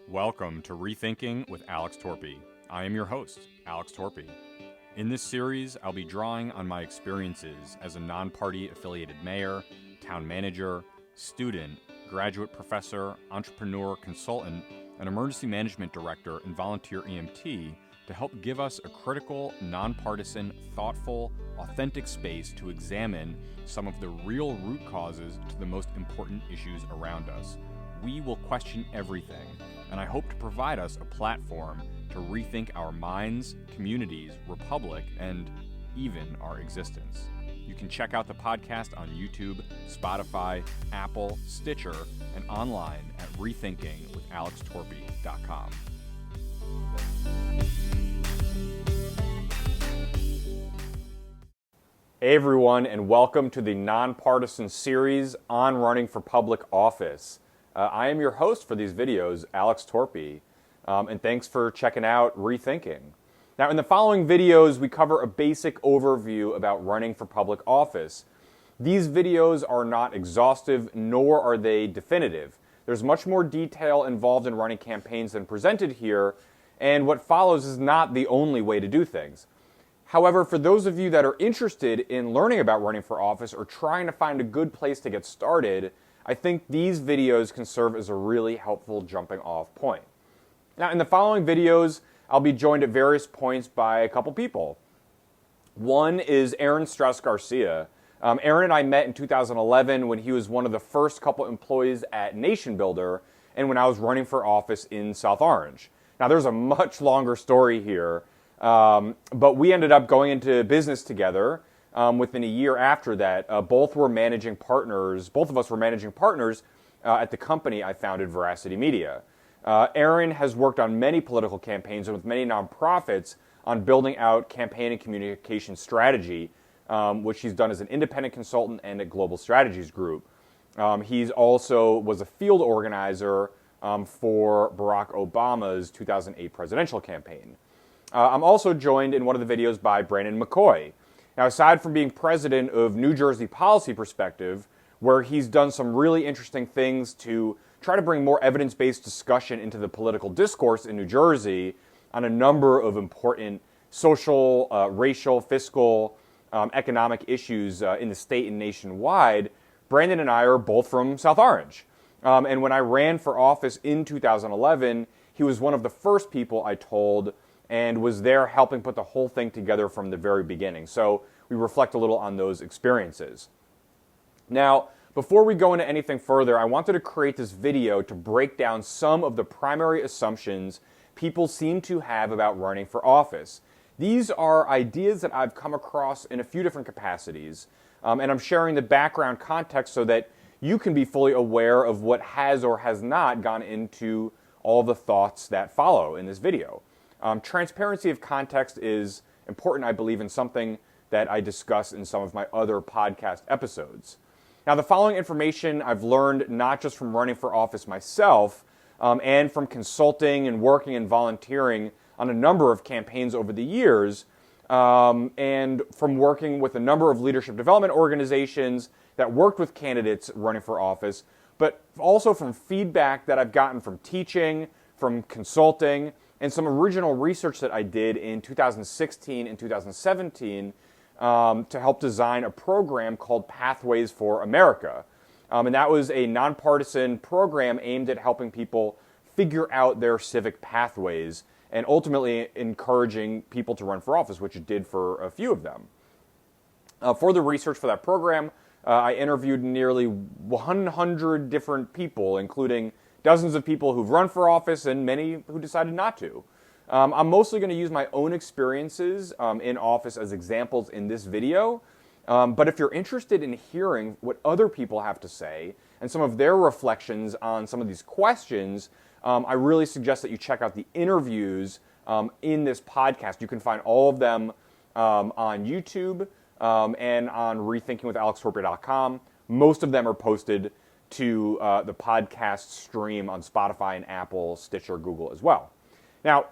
Welcome to Rethinking with Alex Torpey. I am your host, Alex Torpey. In this series, I'll be drawing on my experiences as a non-party affiliated mayor, town manager, student, graduate professor, entrepreneur, consultant, and emergency management director and volunteer EMT to help give us a critical, nonpartisan, thoughtful, authentic space to examine some of the real root causes to the most important issues around us. We will question everything, and I hope to provide us a platform to rethink our minds, communities, republic, and even our existence. You can check out the podcast on YouTube, Spotify, Apple, Stitcher, and online at rethinkingwithalextorpey.com. Hey everyone, and welcome to the nonpartisan series on running for public office. I am your host for these videos, Alex Torpey, and thanks for checking out Rethinking. Now, in the following videos, we cover a basic overview about running for public office. These videos are not exhaustive, nor are they definitive. There's much more detail involved in running campaigns than presented here, and what follows is not the only way to do things. However, for those of you that are interested in learning about running for office or trying to find a good place to get started, I think these videos can serve as a really helpful jumping off point. Now, in the following videos, I'll be joined at various points by a couple people. One is Aaron Strauss-Garcia. Aaron and I met in 2011 when he was one of the first couple employees at Nation Builder and when I was running for office in South Orange. Now, there's a much longer story here, but we ended up going into business together. Within a year after that, both of us were managing partners at the company I founded, Veracity Media. Aaron has worked on many political campaigns and with many nonprofits on building out campaign and communication strategy, which he's done as an independent consultant and at Global Strategies Group. He's also was a field organizer for Barack Obama's 2008 presidential campaign. I'm also joined in one of the videos by Brandon McCoy. Now, aside from being president of New Jersey Policy Perspective, where he's done some really interesting things to try to bring more evidence-based discussion into the political discourse in New Jersey on a number of important social, racial, fiscal, economic issues in the state and nationwide, Brandon and I are both from South Orange. And when I ran for office in 2011, he was one of the first people I told and was there helping put the whole thing together from the very beginning. So we reflect a little on those experiences. Now, before we go into anything further, I wanted to create this video to break down some of the primary assumptions people seem to have about running for office. These are ideas that I've come across in a few different capacities, and I'm sharing the background context so that you can be fully aware of what has or has not gone into all the thoughts that follow in this video. Transparency of context is important, I believe, in something that I discuss in some of my other podcast episodes. Now, the following information I've learned not just from running for office myself and from consulting and working and volunteering on a number of campaigns over the years, and from working with a number of leadership development organizations that worked with candidates running for office, but also from feedback that I've gotten from teaching, from consulting, and some original research that I did in 2016 and 2017 to help design a program called Pathways for America. And that was a nonpartisan program aimed at helping people figure out their civic pathways and ultimately encouraging people to run for office, which it did for a few of them. For the research for that program, I interviewed nearly 100 different people, including dozens of people who've run for office and many who decided not to. I'm mostly going to use my own experiences in office as examples in this video, but if you're interested in hearing what other people have to say and some of their reflections on some of these questions, I really suggest that you check out the interviews in this podcast. You can find all of them on YouTube and on rethinkingwithalextorpey.com. Most of them are posted to the podcast stream on Spotify and Apple, Stitcher, Google as well. Now,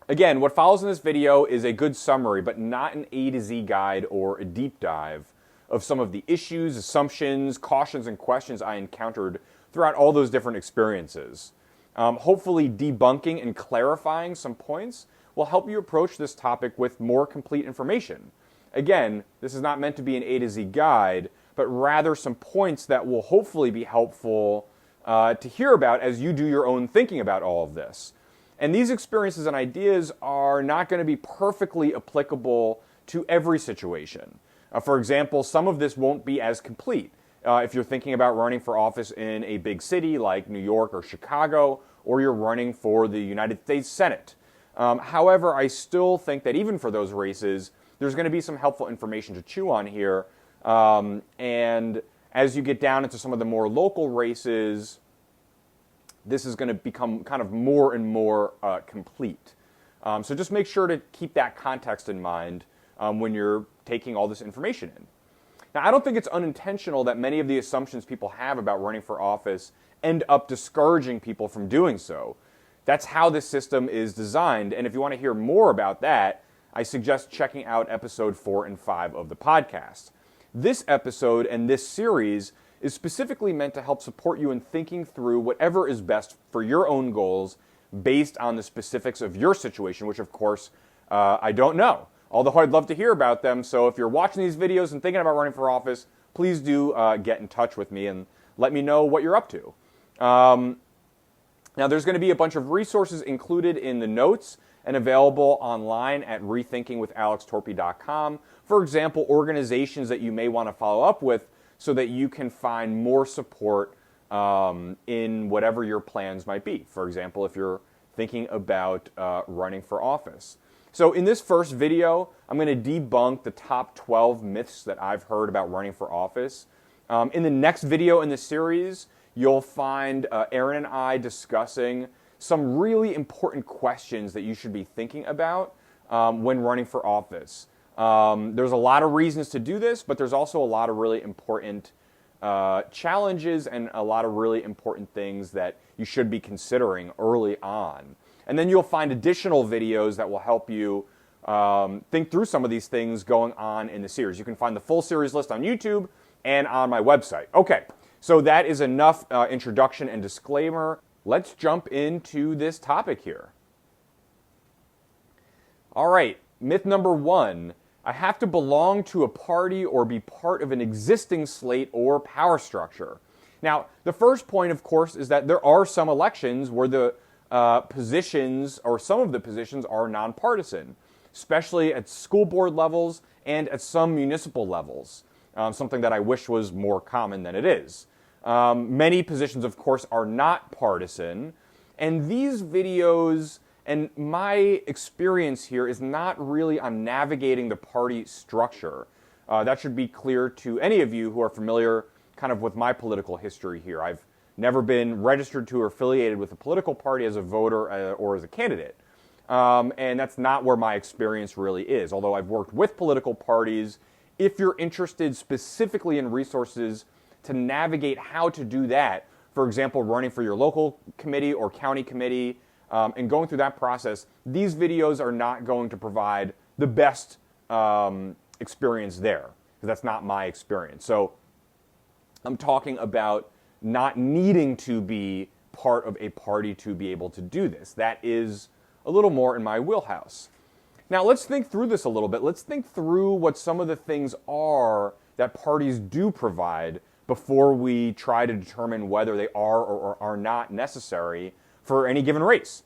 again, what follows in this video is a good summary, but not an A to Z guide or a deep dive of some of the issues, assumptions, cautions, and questions I encountered throughout all those different experiences. Hopefully debunking and clarifying some points will help you approach this topic with more complete information. Again, this is not meant to be an A to Z guide, but rather some points that will hopefully be helpful to hear about as you do your own thinking about all of this. And these experiences and ideas are not going to be perfectly applicable to every situation. For example, some of this won't be as complete. If you're thinking about running for office in a big city like New York or Chicago, or you're running for the United States Senate. However, I still think that even for those races, there's going to be some helpful information to chew on here. And as you get down into some of the more local races, this is going to become kind of more and more complete. So just make sure to keep that context in mind when you're taking all this information in. Now, I don't think it's unintentional that many of the assumptions people have about running for office end up discouraging people from doing so. That's how this system is designed, and if you want to hear more about that, I suggest checking out episode 4 and 5 of the podcast. This episode and this series is specifically meant to help support you in thinking through whatever is best for your own goals based on the specifics of your situation, which of course I don't know. Although I'd love to hear about them, so if you're watching these videos and thinking about running for office, please do get in touch with me and let me know what you're up to. Now, there's going to be a bunch of resources included in the notes and available online at rethinkingwithalextorpey.com. For example, organizations that you may want to follow up with so that you can find more support in whatever your plans might be. For example, if you're thinking about running for office. So in this first video, I'm going to debunk the top 12 myths that I've heard about running for office. In the next video in the series, you'll find Aaron and I discussing some really important questions that you should be thinking about when running for office. There's a lot of reasons to do this, but there's also a lot of really important challenges and a lot of really important things that you should be considering early on. And then you'll find additional videos that will help you think through some of these things going on in the series. You can find the full series list on YouTube and on my website. Okay, so that is enough introduction and disclaimer. Let's jump into this topic here. All right, myth number 1. I have to belong to a party or be part of an existing slate or power structure. Now, the first point, of course, is that there are some elections where the positions or some of the positions are nonpartisan, especially at school board levels and at some municipal levels, something that I wish was more common than it is. Many positions, of course, are not partisan, and these videos and my experience here is not really on navigating the party structure. That should be clear to any of you who are familiar kind of with my political history here. I've never been registered to or affiliated with a political party as a voter or as a candidate. And that's not where my experience really is. Although I've worked with political parties, if you're interested specifically in resources to navigate how to do that, for example, running for your local committee or county committee, and going through that process, these videos are not going to provide the best experience there, because that's not my experience. So I'm talking about not needing to be part of a party to be able to do this. That is a little more in my wheelhouse. Now let's think through this a little bit. Let's think through what some of the things are that parties do provide before we try to determine whether they are or are not necessary for any given race.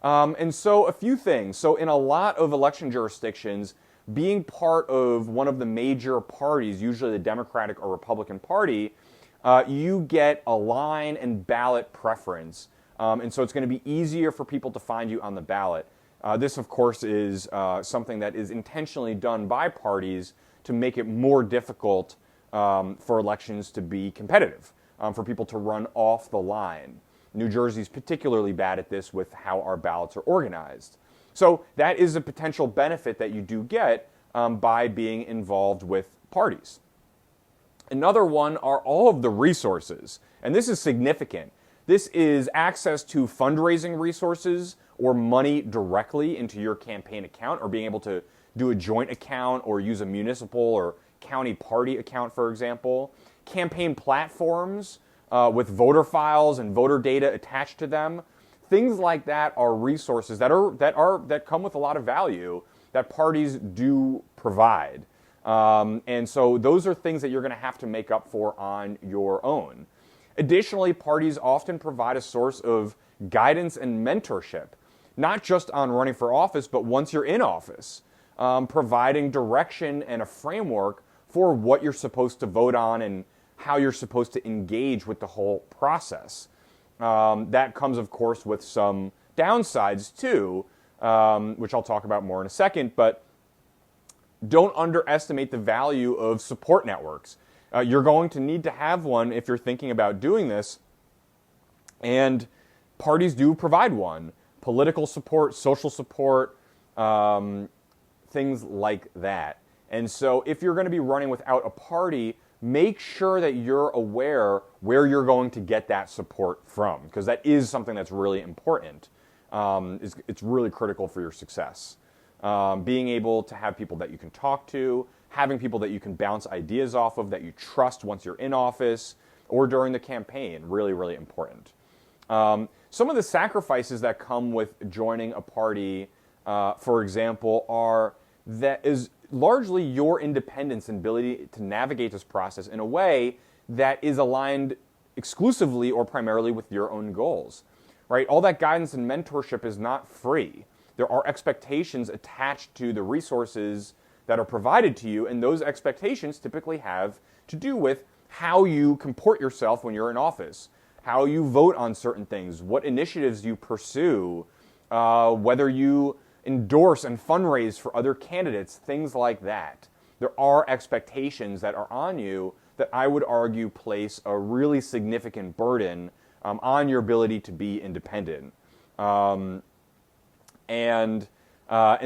And so a few things. So in a lot of election jurisdictions, being part of one of the major parties, usually the Democratic or Republican Party, you get a line and ballot preference. And so it's going to be easier for people to find you on the ballot. This, of course, is something that is intentionally done by parties to make it more difficult for elections to be competitive, for people to run off the line. New Jersey's particularly bad at this with how our ballots are organized. So that is a potential benefit that you do get by being involved with parties. Another one are all of the resources, and this is significant. This is access to fundraising resources or money directly into your campaign account, or being able to do a joint account or use a municipal or county party account, for example. Campaign platforms with voter files and voter data attached to them. things like that are resources that come with a lot of value that parties do provide. And so those are things that you're going to have to make up for on your own. Additionally, parties often provide a source of guidance and mentorship, not just on running for office, but once you're in office, providing direction and a framework for what you're supposed to vote on and how you're supposed to engage with the whole process. That comes, of course, with some downsides too, which I'll talk about more in a second, but don't underestimate the value of support networks. You're going to need to have one if you're thinking about doing this, and parties do provide one. Political support, social support, things like that. And so if you're going to be running without a party, make sure that you're aware where you're going to get that support from, because that is something that's really important. It's really critical for your success. Being able to have people that you can talk to, having people that you can bounce ideas off of, that you trust once you're in office or during the campaign, really, really important. Some of the sacrifices that come with joining a party, for example, is largely your independence and ability to navigate this process in a way that is aligned exclusively or primarily with your own goals, right? All that guidance and mentorship is not free. There are expectations attached to the resources that are provided to you, and those expectations typically have to do with how you comport yourself when you're in office, how you vote on certain things, what initiatives you pursue, whether you endorse and fundraise for other candidates, things like that. There are expectations that are on you that I would argue place a really significant burden on your ability to be independent. And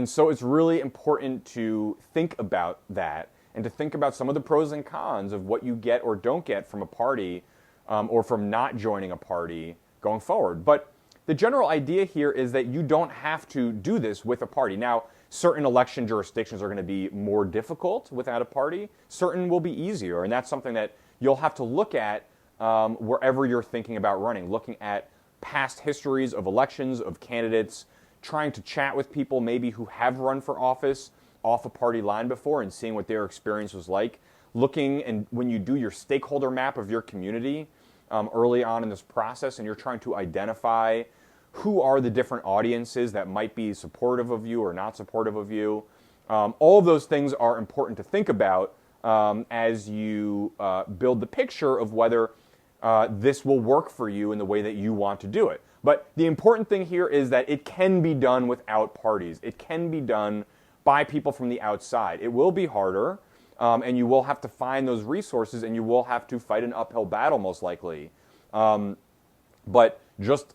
so it's really important to think about that and to think about some of the pros and cons of what you get or don't get from a party or from not joining a party going forward. But the general idea here is that you don't have to do this with a party. Now, certain election jurisdictions are going to be more difficult without a party. Certain will be easier, and that's something that you'll have to look at wherever you're thinking about running, looking at past histories of elections, of candidates, trying to chat with people maybe who have run for office off a party line before and seeing what their experience was like. Looking, and when you do your stakeholder map of your community early on in this process and you're trying to identify who are the different audiences that might be supportive of you or not supportive of you. All of those things are important to think about as you build the picture of whether this will work for you in the way that you want to do it. But the important thing here is that it can be done without parties. It can be done by people from the outside. It will be harder, and you will have to find those resources, and you will have to fight an uphill battle most likely. But just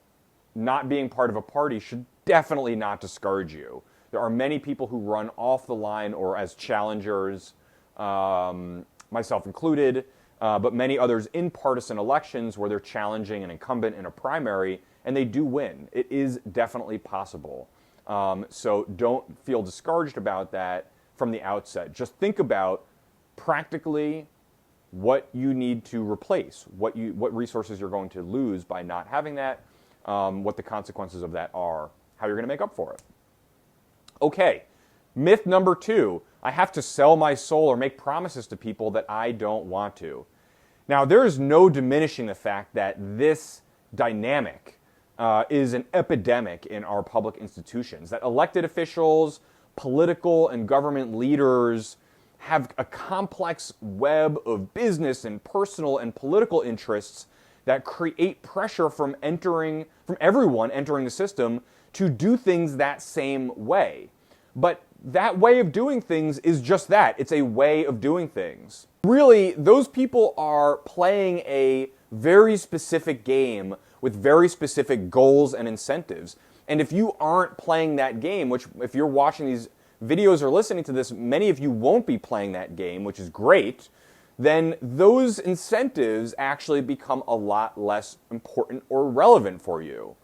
not being part of a party should definitely not discourage you. There are many people who run off the line or as challengers, myself included, but many others in partisan elections where they're challenging an incumbent in a primary, and they do win. It is definitely possible. So don't feel discouraged about that from the outset. Just think about practically what you need to replace, what resources you're going to lose by not having that, what the consequences of that are, how you're going to make up for it. Okay, myth number 2, I have to sell my soul or make promises to people that I don't want to. Now, there is no diminishing the fact that this dynamic is an epidemic in our public institutions, that elected officials, political and government leaders have a complex web of business and personal and political interests that create pressure from everyone entering the system to do things that same way. But that way of doing things is just that. It's a way of doing things. Really, those people are playing a very specific game with very specific goals and incentives. And if you aren't playing that game, which if you're watching these videos or listening to this, many of you won't be playing that game, which is great, then those incentives actually become a lot less important or relevant for you.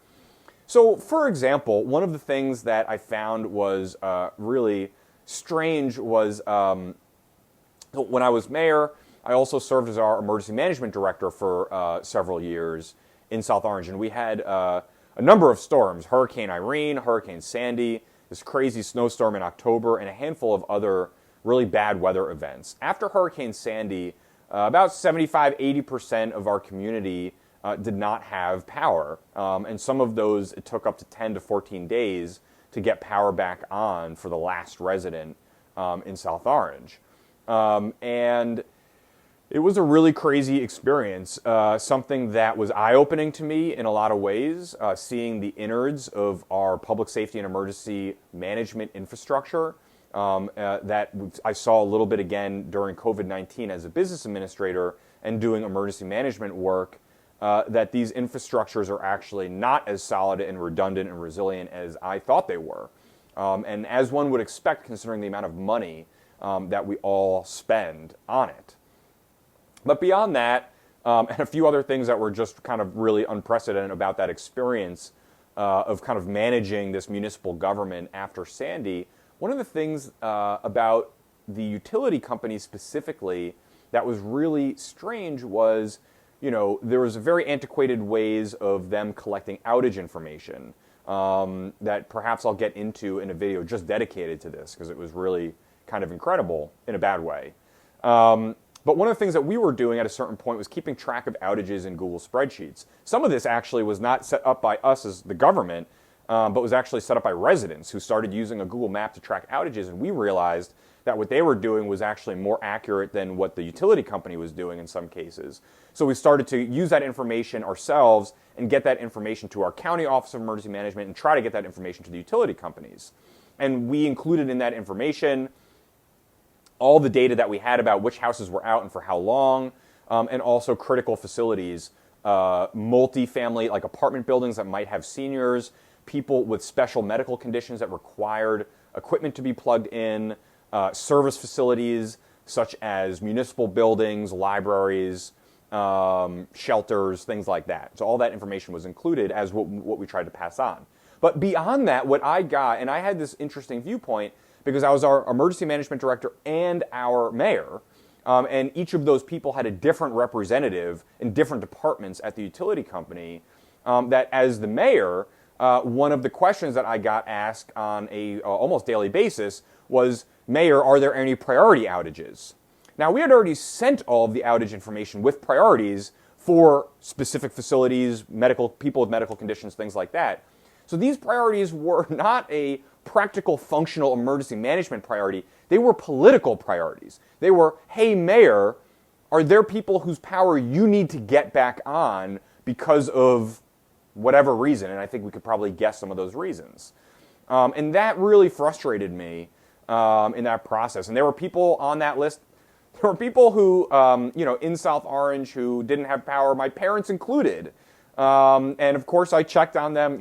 So, for example, one of the things that I found was really strange was when I was mayor, I also served as our emergency management director for several years in South Orange, and we had a a number of storms: Hurricane Irene, Hurricane Sandy, this crazy snowstorm in October, and a handful of other really bad weather events. After Hurricane Sandy, about 75–80% of our community did not have power. And some of those, it took up to 10 to 14 days to get power back on for the last resident in South Orange. And it was a really crazy experience, something that was eye-opening to me in a lot of ways, seeing the innards of our public safety and emergency management infrastructure that I saw a little bit again during COVID-19 as a business administrator and doing emergency management work, that these infrastructures are actually not as solid and redundant and resilient as I thought they were. And as one would expect, considering the amount of money that we all spend on it. But beyond that, and a few other things that were just kind of really unprecedented about that experience of kind of managing this municipal government after Sandy, one of the things about the utility companies specifically that was really strange was, there was very antiquated ways of them collecting outage information that perhaps I'll get into in a video just dedicated to this because it was really kind of incredible in a bad way. But one of the things that we were doing at a certain point was keeping track of outages in Google spreadsheets. Some of this actually was not set up by us as the government, but was actually set up by residents who started using a Google map to track outages, and we realized that what they were doing was actually more accurate than what the utility company was doing in some cases. So we started to use that information ourselves and get that information to our county office of emergency management and try to get that information to the utility companies. And we included in that information all the data that we had about which houses were out and for how long, and also critical facilities, multi-family, like apartment buildings that might have seniors, people with special medical conditions that required equipment to be plugged in, service facilities such as municipal buildings, libraries, shelters, things like that. So all that information was included as what we tried to pass on. But beyond that, what I got, and I had this interesting viewpoint because I was our emergency management director and our mayor, and each of those people had a different representative in different departments at the utility company, that as the mayor, one of the questions that I got asked on a almost daily basis was, Mayor, are there any priority outages? Now, we had already sent all of the outage information with priorities for specific facilities, people with medical conditions, things like that. So these priorities were not a practical, functional emergency management priority. They were political priorities. They were, hey, Mayor, are there people whose power you need to get back on because of whatever reason? And I think we could probably guess some of those reasons. And that really frustrated me in that process. And there were people on that list. There were people who, in South Orange who didn't have power, my parents included. And of course, I checked on them,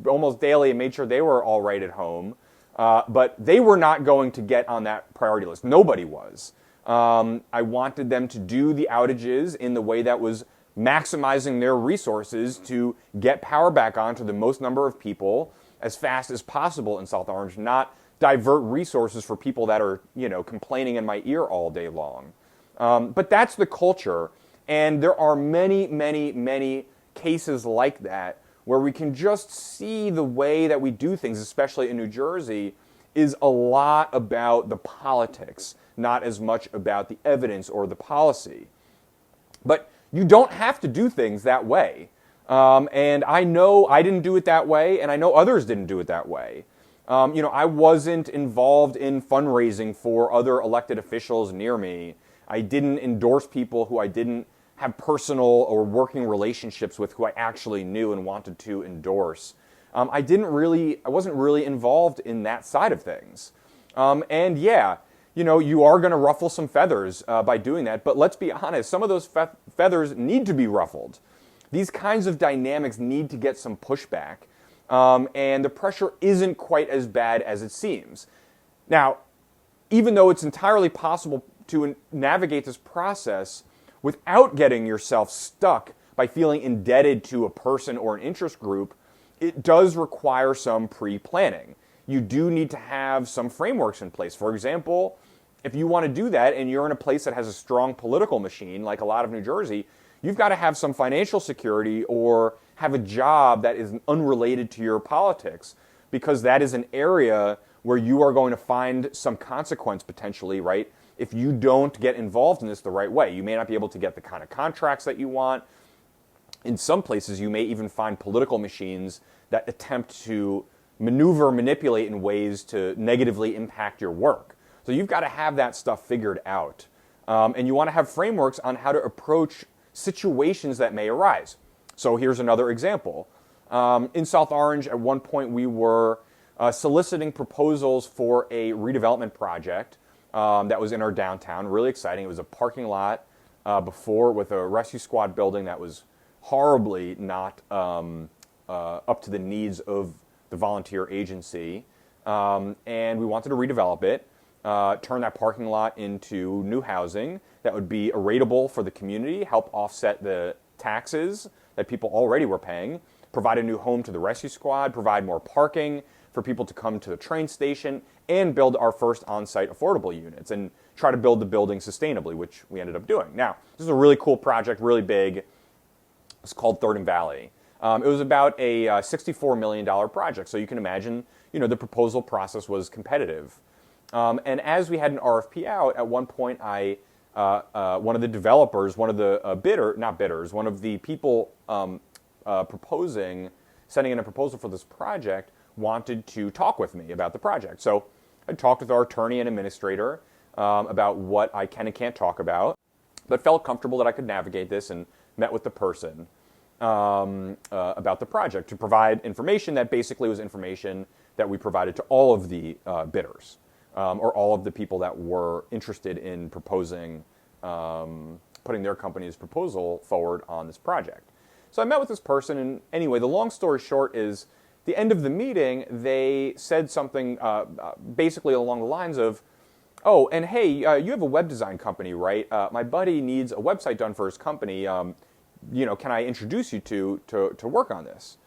almost daily and made sure they were all right at home. But they were not going to get on that priority list. Nobody was. I wanted them to do the outages in the way that was maximizing their resources to get power back on to the most number of people as fast as possible in South Orange, not divert resources for people that are, complaining in my ear all day long. But that's the culture. And there are many, many, many cases like that where we can just see the way that we do things, especially in New Jersey, is a lot about the politics, not as much about the evidence or the policy. But you don't have to do things that way. And I know I didn't do it that way, and I know others didn't do it that way. I wasn't involved in fundraising for other elected officials near me. I didn't endorse people who I didn't have personal or working relationships with who I actually knew and wanted to endorse. I wasn't really involved in that side of things. And yeah, you are going to ruffle some feathers by doing that, but let's be honest, some of those feathers need to be ruffled. These kinds of dynamics need to get some pushback, and the pressure isn't quite as bad as it seems. Now, even though it's entirely possible to navigate this process without getting yourself stuck by feeling indebted to a person or an interest group, it does require some pre-planning. You do need to have some frameworks in place. For example, if you want to do that and you're in a place that has a strong political machine, like a lot of New Jersey, you've got to have some financial security or have a job that is unrelated to your politics, because that is an area where you are going to find some consequence potentially, right? If you don't get involved in this the right way, you may not be able to get the kind of contracts that you want. In some places, you may even find political machines that attempt to manipulate in ways to negatively impact your work. So you've got to have that stuff figured out. And you want to have frameworks on how to approach situations that may arise. So here's another example. In South Orange, at one point, we were soliciting proposals for a redevelopment project that was in our downtown. Really exciting. It was a parking lot before with a rescue squad building that was horribly not up to the needs of the volunteer agency. And we wanted to redevelop it, turn that parking lot into new housing that would be rateable for the community, help offset the taxes that people already were paying, provide a new home to the rescue squad, provide more parking for people to come to the train station, and build our first on-site affordable units and try to build the building sustainably, which we ended up doing. Now, this is a really cool project, really big. It's called Third and Valley. It was about a $64 million project, so you can imagine, the proposal process was competitive. And as we had an RFP out, at one point, one of the developers, one of the one of the people sending in a proposal for this project, wanted to talk with me about the project. So I talked with our attorney and administrator about what I can and can't talk about, but felt comfortable that I could navigate this, and met with the person about the project to provide information that basically was information that we provided to all of the bidders, or all of the people that were interested in proposing, putting their company's proposal forward on this project. So I met with this person, and anyway, the long story short is, the end of the meeting, they said something basically along the lines of, oh, and hey, you have a web design company, right? My buddy needs a website done for his company. Can I introduce you to work on this?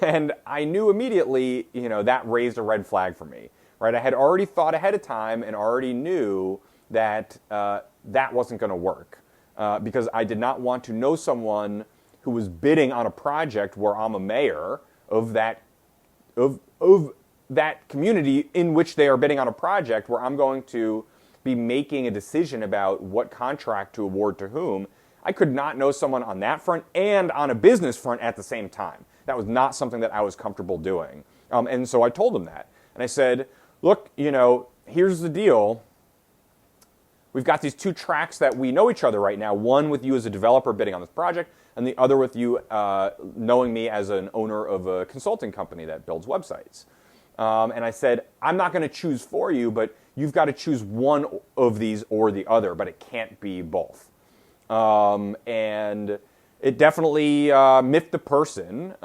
And I knew immediately, that raised a red flag for me, right? I had already thought ahead of time and already knew that that wasn't going to work, because I did not want to know someone who was bidding on a project where I'm a mayor of that community in which they are bidding on a project, where I'm going to be making a decision about what contract to award to whom. I could not know someone on that front and on a business front at the same time. That was not something that I was comfortable doing. And so I told them that. And I said, look, here's the deal. We've got these two tracks that we know each other right now, one with you as a developer bidding on this project, and the other with you knowing me as an owner of a consulting company that builds websites. And I said, I'm not going to choose for you, but you've got to choose one of these or the other, but it can't be both. And it definitely miffed the person,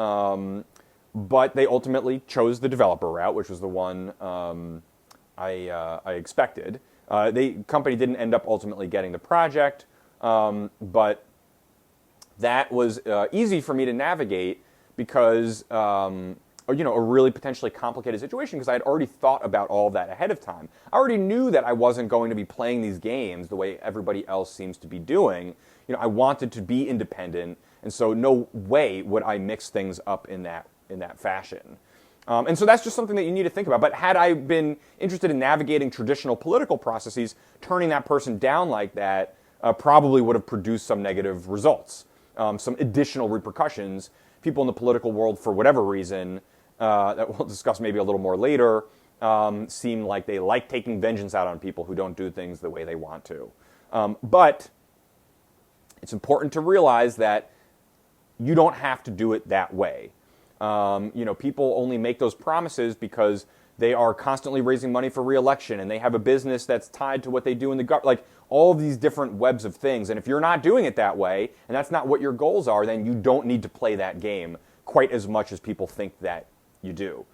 but they ultimately chose the developer route, which was the one I expected. The company didn't end up ultimately getting the project, but that was easy for me to navigate because, a really potentially complicated situation, because I had already thought about all of that ahead of time. I already knew that I wasn't going to be playing these games the way everybody else seems to be doing. I wanted to be independent, and so no way would I mix things up in that fashion. And so that's just something that you need to think about. But had I been interested in navigating traditional political processes, turning that person down like that probably would have produced some negative results, some additional repercussions. People in the political world, for whatever reason, that we'll discuss maybe a little more later, seem like they like taking vengeance out on people who don't do things the way they want to. But it's important to realize that you don't have to do it that way. People only make those promises because they are constantly raising money for re-election, and they have a business that's tied to what they do in the government, like all of these different webs of things. And if you're not doing it that way, and that's not what your goals are, then you don't need to play that game quite as much as people think that you do.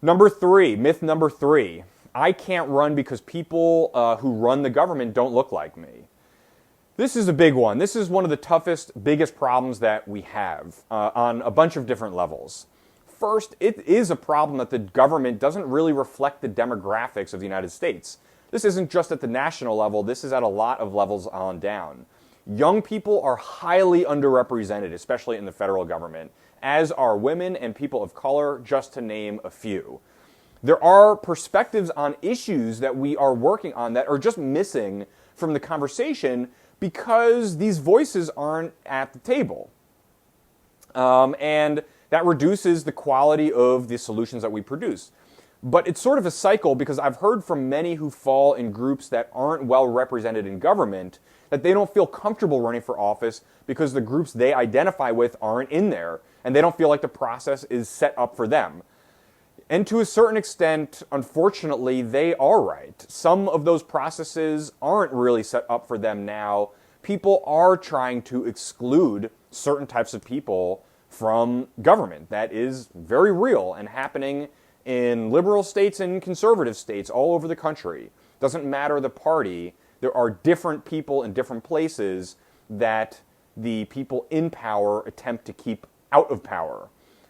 Myth number three, I can't run because people who run the government don't look like me. This is a big one. This is one of the toughest, biggest problems that we have on a bunch of different levels. First, it is a problem that the government doesn't really reflect the demographics of the United States. This isn't just at the national level. This is at a lot of levels on down. Young people are highly underrepresented, especially in the federal government, as are women and people of color, just to name a few. There are perspectives on issues that we are working on that are just missing from the conversation because these voices aren't at the table. And that reduces the quality of the solutions that we produce. But it's sort of a cycle because I've heard from many who fall in groups that aren't well represented in government that they don't feel comfortable running for office because the groups they identify with aren't in there, and they don't feel like the process is set up for them. And to a certain extent, unfortunately, they are right. Some of those processes aren't really set up for them now. People are trying to exclude certain types of people from government. That is very real and happening in liberal states and conservative states all over the country. Doesn't matter the party. There are different people in different places that the people in power attempt to keep out of power.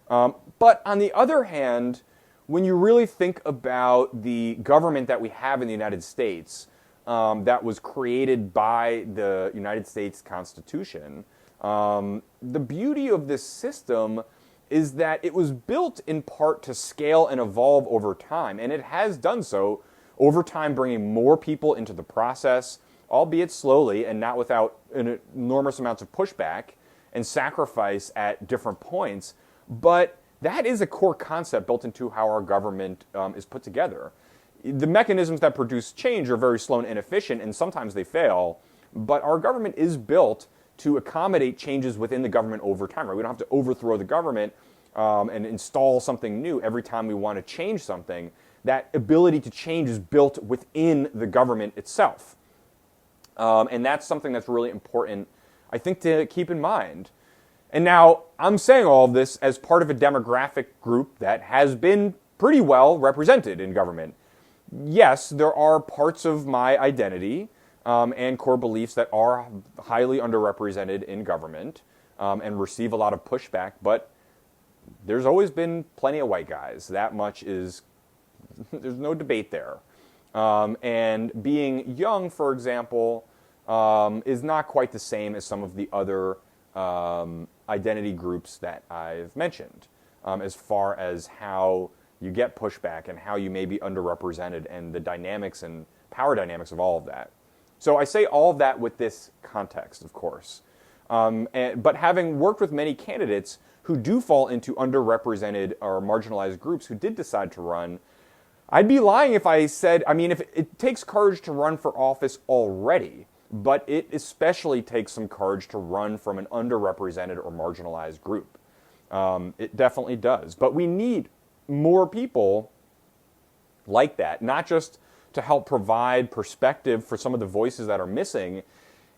But on the other hand, when you really think about the government that we have in the United States, that was created by the United States Constitution, the beauty of this system is that it was built in part to scale and evolve over time, and it has done so over time, bringing more people into the process, albeit slowly and not without enormous amounts of pushback and sacrifice at different points. But that is a core concept built into how our government is put together. The mechanisms that produce change are very slow and inefficient, and sometimes they fail, but our government is built to accommodate changes within the government over time. Right? We don't have to overthrow the government and install something new every time we want to change something. That ability to change is built within the government itself. And that's something that's really important, I think, to keep in mind. And now, I'm saying all of this as part of a demographic group that has been pretty well represented in government. Yes, there are parts of my identity and core beliefs that are highly underrepresented in government and receive a lot of pushback, but there's always been plenty of white guys. That much is, there's no debate there. And being young, for example, is not quite the same as some of the other identity groups that I've mentioned, as far as how you get pushback and how you may be underrepresented and the dynamics and power dynamics of all of that. So I say all of that with this context, of course. But having worked with many candidates who do fall into underrepresented or marginalized groups who did decide to run, I'd be lying if I said, if it takes courage to run for office already, but it especially takes some courage to run from an underrepresented or marginalized group. It definitely does. But we need more people like that, not just to help provide perspective for some of the voices that are missing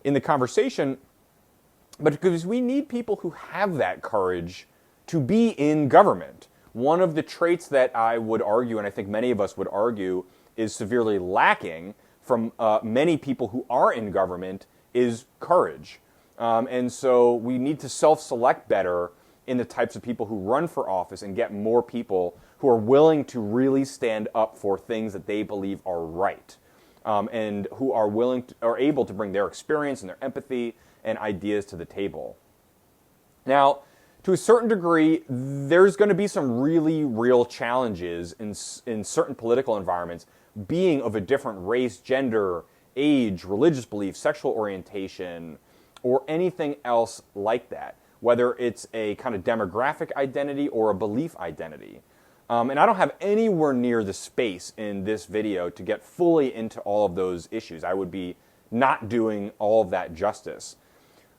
in the conversation, but because we need people who have that courage to be in government. One of the traits that I would argue, and I think many of us would argue, is severely lacking from many people who are in government is courage. And so we need to self-select better in the types of people who run for office and get more people who are willing to really stand up for things that they believe are right, and who are willing to, are able to bring their experience and their empathy and ideas to the table. Now, to a certain degree, there's going to be some really real challenges in certain political environments, being of a different race, gender, age, religious belief, sexual orientation, or anything else like that, whether it's a kind of demographic identity or a belief identity. And I don't have anywhere near the space in this video to get fully into all of those issues. I would be not doing all of that justice.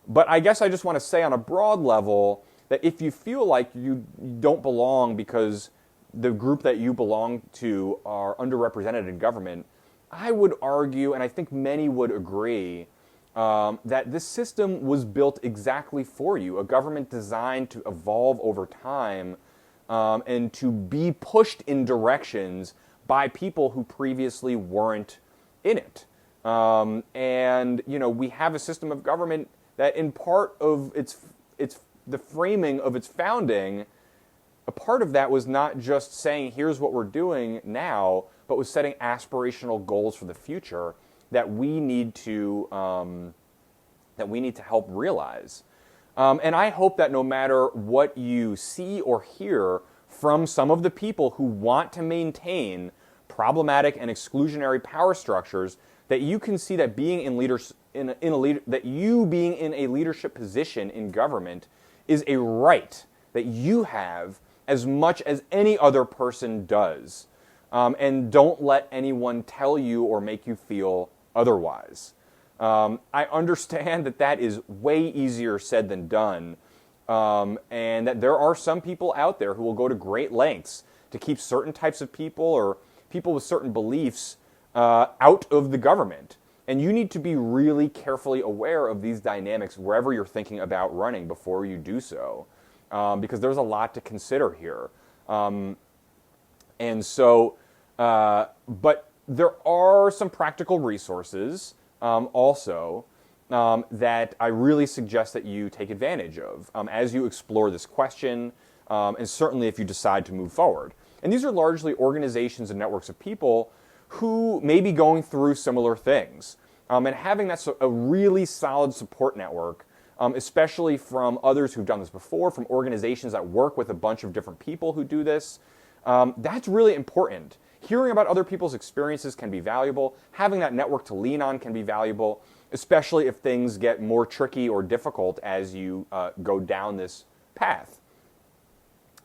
But I guess I just want to say on a broad level that if you feel like you don't belong because the group that you belong to are underrepresented in government, I would argue, and I think many would agree, that this system was built exactly for you, a government designed to evolve over time and to be pushed in directions by people who previously weren't in it. And we have a system of government that in part of the framing of its founding, a part of that was not just saying, here's what we're doing now, but was setting aspirational goals for the future that we need to that we need to help realize. And I hope that no matter what you see or hear from some of the people who want to maintain problematic and exclusionary power structures, that you can see that being that you being in a leadership position in government is a right that you have as much as any other person does. And don't let anyone tell you or make you feel otherwise. I understand that that is way easier said than done, and that there are some people out there who will go to great lengths to keep certain types of people or people with certain beliefs out of the government. And you need to be really carefully aware of these dynamics wherever you're thinking about running before you do so, because there's a lot to consider here. And so, but there are some practical resources also that I really suggest that you take advantage of as you explore this question, and certainly if you decide to move forward. And these are largely organizations and networks of people who may be going through similar things. And having that a really solid support network, especially from others who've done this before, from organizations that work with a bunch of different people who do this, that's really important. Hearing about other people's experiences can be valuable. Having that network to lean on can be valuable, especially if things get more tricky or difficult as you go down this path.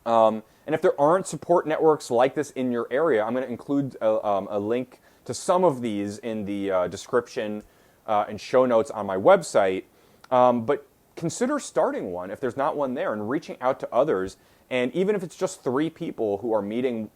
And if there aren't support networks like this in your area, I'm going to include a link to some of these in the description and show notes on my website. But consider starting one if there's not one there, and reaching out to others. And even if it's just 3 people who are meeting,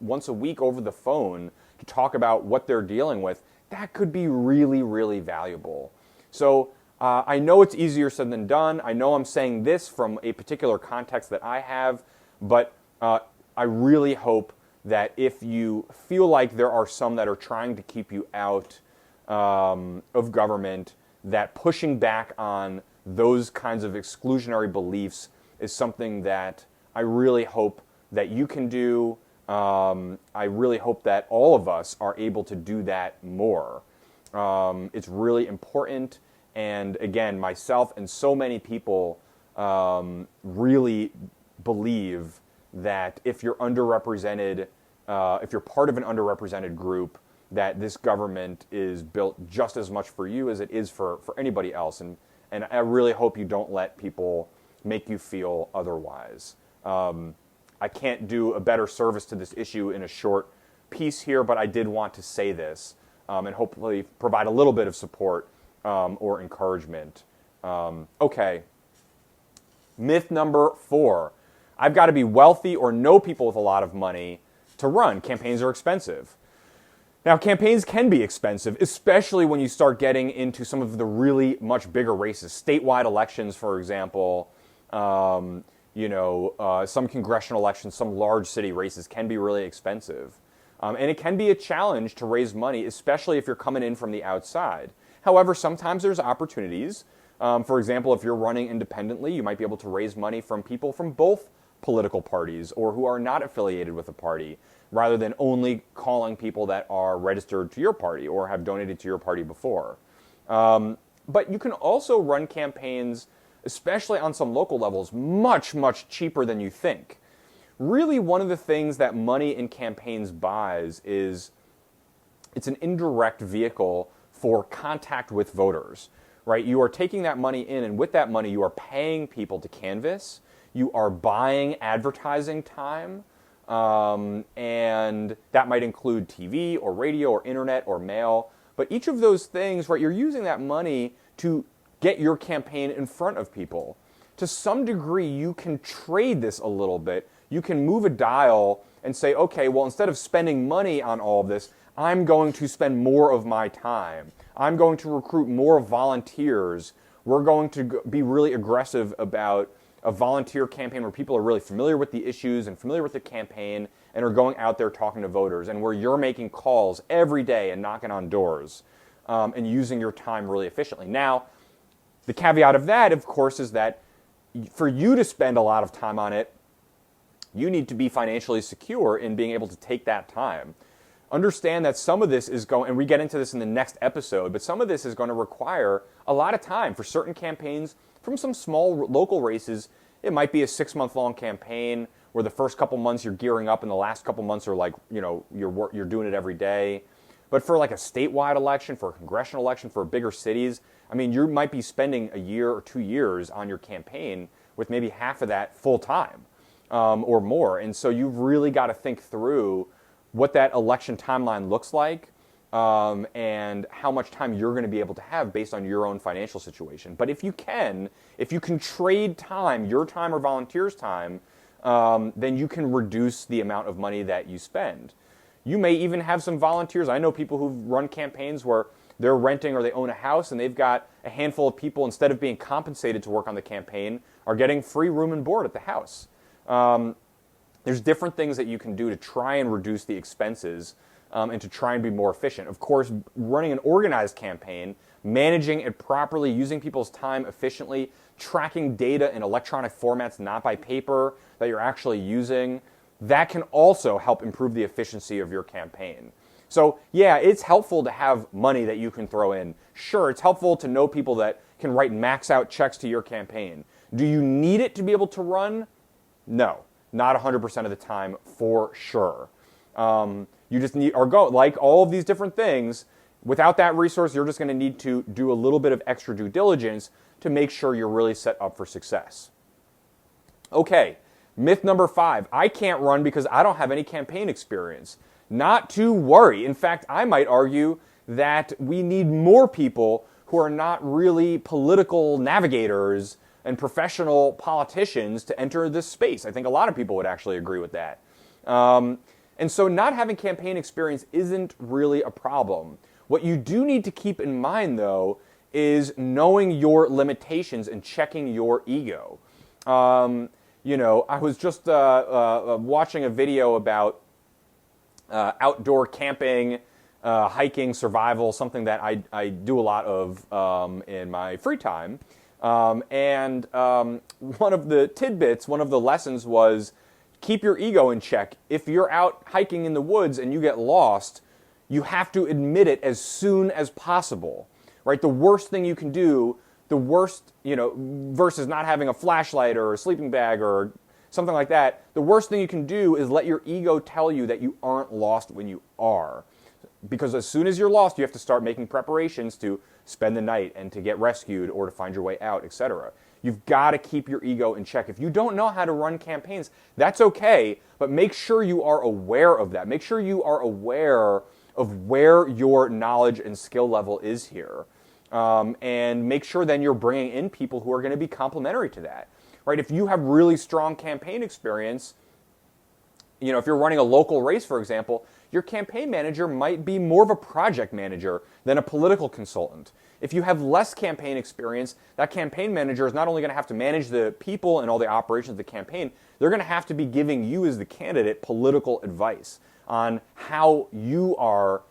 once a week over the phone to talk about what they're dealing with, that could be really, really valuable. So I know it's easier said than done. I know I'm saying this from a particular context that I have, but I really hope that if you feel like there are some that are trying to keep you out of government, that pushing back on those kinds of exclusionary beliefs is something that I really hope that you can do. I really hope that all of us are able to do that more. It's really important. And again, myself and so many people really believe that if you're underrepresented, if you're part of an underrepresented group, that this government is built just as much for you as it is for anybody else. And I really hope you don't let people make you feel otherwise. I can't do a better service to this issue in a short piece here, but I did want to say this and hopefully provide a little bit of support or encouragement. Okay. Myth number 4. I've got to be wealthy or know people with a lot of money to run. Campaigns are expensive. Now, campaigns can be expensive, especially when you start getting into some of the really much bigger races. Statewide elections, for example, some congressional elections, some large city races can be really expensive. And it can be a challenge to raise money, especially if you're coming in from the outside. However, sometimes there's opportunities. For example, if you're running independently, you might be able to raise money from people from both political parties or who are not affiliated with a party, rather than only calling people that are registered to your party or have donated to your party before. But you can also run campaigns, especially on some local levels, much, much cheaper than you think. Really, one of the things that money in campaigns buys is it's an indirect vehicle for contact with voters, right? You are taking that money in, and with that money, you are paying people to canvass. You are buying advertising time, and that might include TV or radio or internet or mail. But each of those things, right, you're using that money to get your campaign in front of people. To some degree, you can trade this a little bit. You can move a dial and say, okay, well, instead of spending money on all of this, I'm going to spend more of my time. I'm going to recruit more volunteers. We're going to be really aggressive about a volunteer campaign where people are really familiar with the issues and familiar with the campaign and are going out there talking to voters, and where you're making calls every day and knocking on doors and using your time really efficiently. Now, the caveat of that, of course, is that for you to spend a lot of time on it, you need to be financially secure in being able to take that time. Understand that some of this is going, and we get into this in the next episode, but some of this is going to require a lot of time. For certain campaigns, from some small local races, it might be a 6-month-long campaign where the first couple months you're gearing up and the last couple months are like, you're doing it every day. But for like a statewide election, for a congressional election, for bigger cities, I mean, you might be spending a year or 2 years on your campaign with maybe half of that full time or more. And so you've really got to think through what that election timeline looks like and how much time you're going to be able to have based on your own financial situation. But if you can trade time, your time or volunteers' time, then you can reduce the amount of money that you spend. You may even have some volunteers. I know people who've run campaigns where they're renting or they own a house and they've got a handful of people, instead of being compensated to work on the campaign, are getting free room and board at the house. There's different things that you can do to try and reduce the expenses and to try and be more efficient. Of course, running an organized campaign, managing it properly, using people's time efficiently, tracking data in electronic formats, not by paper, that you're actually using, that can also help improve the efficiency of your campaign. So yeah, it's helpful to have money that you can throw in. Sure, it's helpful to know people that can write max out checks to your campaign. Do you need it to be able to run? No, not 100% of the time for sure. You just need, or go, like all of these different things, without that resource, you're just going to need to do a little bit of extra due diligence to make sure you're really set up for success. Okay, myth number 5, I can't run because I don't have any campaign experience. Not to worry. In fact, I might argue that we need more people who are not really political navigators and professional politicians to enter this space. I think a lot of people would actually agree with that. And so not having campaign experience isn't really a problem. What you do need to keep in mind, though, is knowing your limitations and checking your ego. I was just watching a video about outdoor camping, hiking, survival, something that I do a lot of in my free time. And one of the tidbits, one of the lessons was keep your ego in check. If you're out hiking in the woods and you get lost, you have to admit it as soon as possible, right? The worst thing you can do, versus not having a flashlight or a sleeping bag or something like that, the worst thing you can do is let your ego tell you that you aren't lost when you are. Because as soon as you're lost, you have to start making preparations to spend the night and to get rescued or to find your way out, etc. You've got to keep your ego in check. If you don't know how to run campaigns, that's okay, but make sure you are aware of that. Make sure you are aware of where your knowledge and skill level is here. And make sure then you're bringing in people who are going to be complementary to that. Right? If you have really strong campaign experience, if you're running a local race, for example, your campaign manager might be more of a project manager than a political consultant. If you have less campaign experience, that campaign manager is not only going to have to manage the people and all the operations of the campaign, they're going to have to be giving you as the candidate political advice on how you are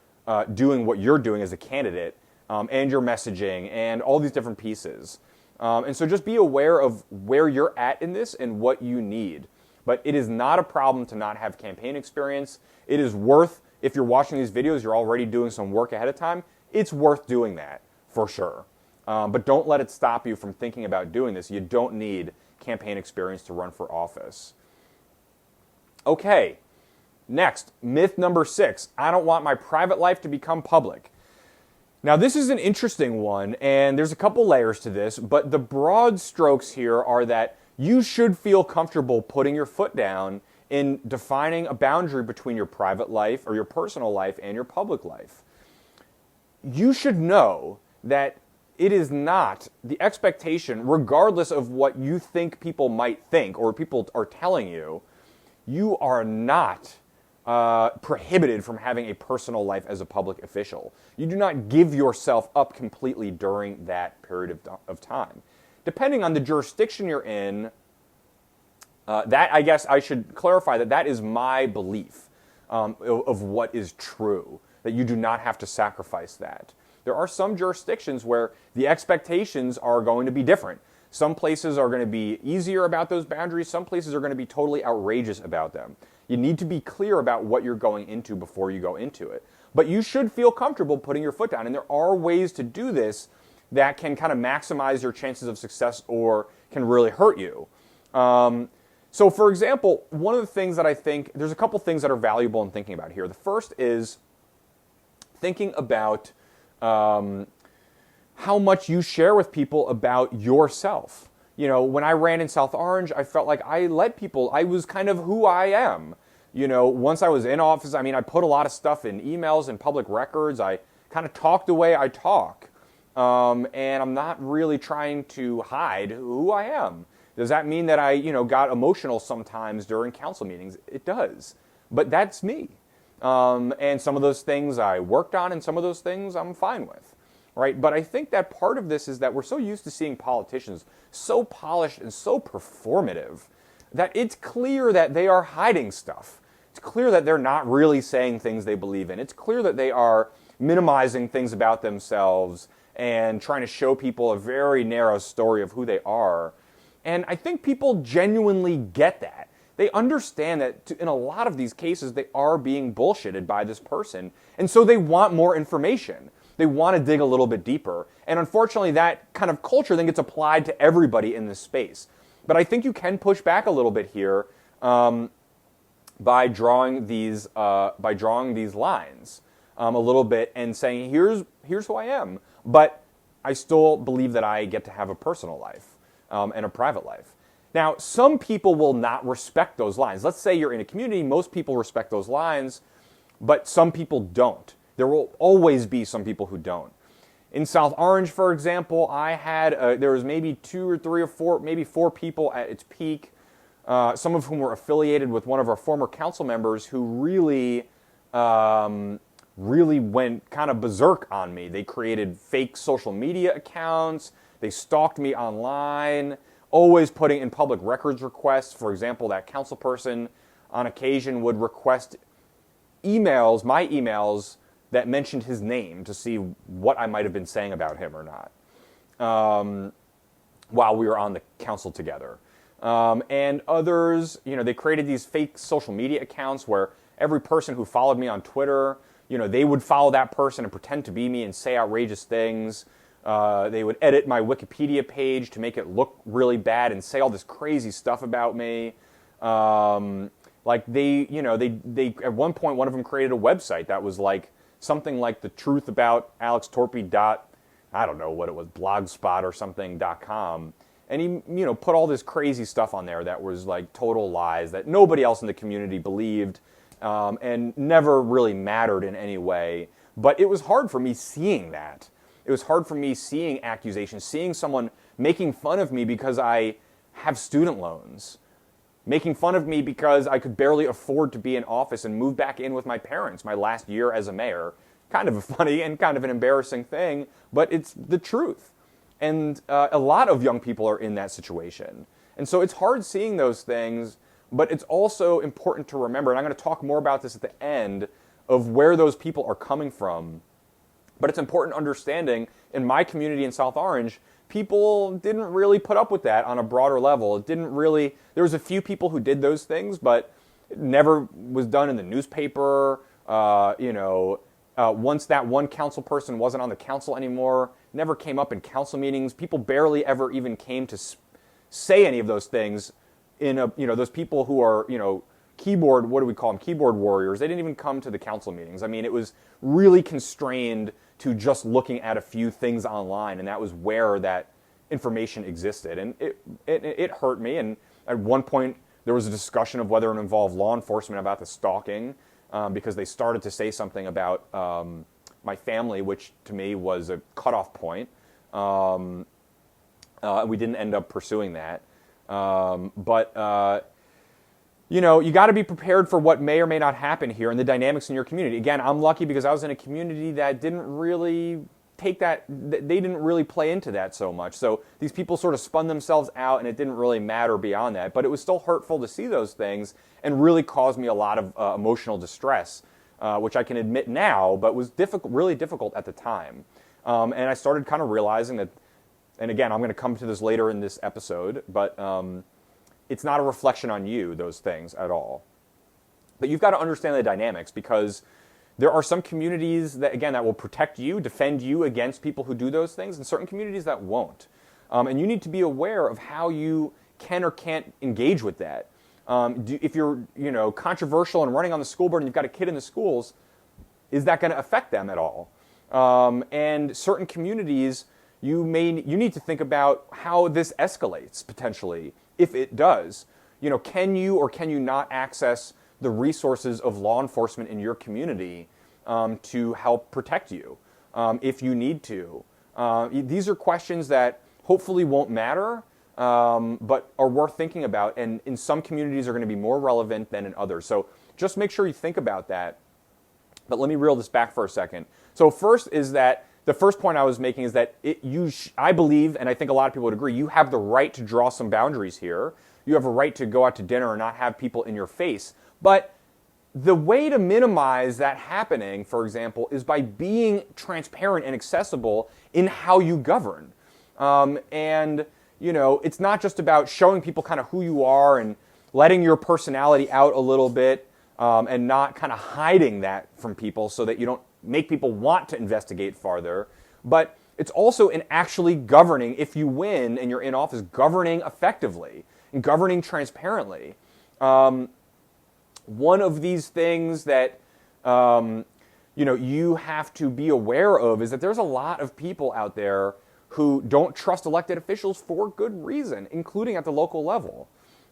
doing what you're doing as a candidate and your messaging and all these different pieces. And so just be aware of where you're at in this and what you need. But it is not a problem to not have campaign experience. It is worth, if you're watching these videos, you're already doing some work ahead of time, it's worth doing that for sure. But don't let it stop you from thinking about doing this. You don't need campaign experience to run for office. Okay, next, myth number 6, I don't want my private life to become public. Now, this is an interesting one, and there's a couple layers to this, but the broad strokes here are that you should feel comfortable putting your foot down in defining a boundary between your private life or your personal life and your public life. You should know that it is not the expectation, regardless of what you think people might think or people are telling you, you are not prohibited from having a personal life as a public official. You do not give yourself up completely during that period of time. Depending on the jurisdiction you're in, that I guess I should clarify that is my belief of what is true, that you do not have to sacrifice that. There are some jurisdictions where the expectations are going to be different. Some places are going to be easier about those boundaries. Some places are going to be totally outrageous about them. You need to be clear about what you're going into before you go into it. But you should feel comfortable putting your foot down. And there are ways to do this that can kind of maximize your chances of success or can really hurt you. So for example, one of the things that I think, there's a couple things that are valuable in thinking about here. The first is thinking about how much you share with people about yourself. You know, when I ran in South Orange, I felt like I was kind of who I am. You know, once I was in office, I mean, I put a lot of stuff in emails and public records. I kind of talk the way I talk. And I'm not really trying to hide who I am. Does that mean that I, got emotional sometimes during council meetings? It does. But that's me. And some of those things I worked on and some of those things I'm fine with. Right? But I think that part of this is that we're so used to seeing politicians so polished and so performative that it's clear that they are hiding stuff. It's clear that they're not really saying things they believe in. It's clear that they are minimizing things about themselves and trying to show people a very narrow story of who they are. And I think people genuinely get that. They understand that in a lot of these cases, they are being bullshitted by this person. And so they want more information. They want to dig a little bit deeper. And unfortunately, that kind of culture then gets applied to everybody in this space. But I think you can push back a little bit here by drawing these lines a little bit and saying, here's who I am. But I still believe that I get to have a personal life and a private life. Now, some people will not respect those lines. Let's say you're in a community, most people respect those lines, but some people don't. There will always be some people who don't. In South Orange, for example, there was maybe 2 or 3 or 4, maybe 4 people at its peak, some of whom were affiliated with one of our former council members who really went kind of berserk on me. They created fake social media accounts. They stalked me online, always putting in public records requests. For example, that council person on occasion would request emails, my emails, that mentioned his name to see what I might have been saying about him or not while we were on the council together. And others, they created these fake social media accounts where every person who followed me on Twitter, they would follow that person and pretend to be me and say outrageous things. They would edit my Wikipedia page to make it look really bad and say all this crazy stuff about me. Like they at one point, one of them created a website that was like something like the truth about Alex Torpey I don't know what it was, blogspot or something.com. And he, put all this crazy stuff on there that was like total lies that nobody else in the community believed and never really mattered in any way. But it was hard for me seeing that. It was hard for me seeing accusations, seeing someone making fun of me because I have student loans, making fun of me because I could barely afford to be in office and move back in with my parents my last year as a mayor. Kind of a funny and kind of an embarrassing thing, but it's the truth. And a lot of young people are in that situation. And so it's hard seeing those things, but it's also important to remember, and I'm going to talk more about this at the end, of where those people are coming from. But it's important understanding, in my community in South Orange, people didn't really put up with that on a broader level. There was a few people who did those things, but it never was done in the newspaper. Once that one council person wasn't on the council anymore, never came up in council meetings. People barely ever even came to say any of those things. Those people who are, keyboard warriors, they didn't even come to the council meetings. I mean, it was really constrained to just looking at a few things online, and that was where that information existed. And it hurt me, and at one point there was a discussion of whether it involved law enforcement about the stalking, because they started to say something about my family, which to me was a cutoff point. We didn't end up pursuing that. You got to be prepared for what may or may not happen here and the dynamics in your community. Again, I'm lucky because I was in a community that didn't really they didn't really play into that so much. So these people sort of spun themselves out and it didn't really matter beyond that. But it was still hurtful to see those things and really caused me a lot of emotional distress, which I can admit now, but was really difficult at the time. And I started kind of realizing that, and again, I'm going to come to this later in this episode, but it's not a reflection on you, those things, at all. But you've got to understand the dynamics because, There are some communities that, again, that will protect you, defend you against people who do those things, and certain communities that won't. And you need to be aware of how you can or can't engage with that. If you're, controversial and running on the school board and you've got a kid in the schools, is that going to affect them at all? And certain communities, you need to think about how this escalates potentially, if it does. Can you or can you not access the resources of law enforcement in your community to help protect you if you need to? These are questions that hopefully won't matter, but are worth thinking about, and in some communities are going to be more relevant than in others. So just make sure you think about that. But let me reel this back for a second. So first is that the first point I was making is that I believe, and I think a lot of people would agree, you have the right to draw some boundaries here. You have a right to go out to dinner and not have people in your face. But the way to minimize that happening, for example, is by being transparent and accessible in how you govern. It's not just about showing people kind of who you are and letting your personality out a little bit and not kind of hiding that from people so that you don't make people want to investigate farther. But it's also in actually governing, if you win and you're in office, governing effectively and governing transparently. One of these things that you have to be aware of is that there's a lot of people out there who don't trust elected officials for good reason, including at the local level.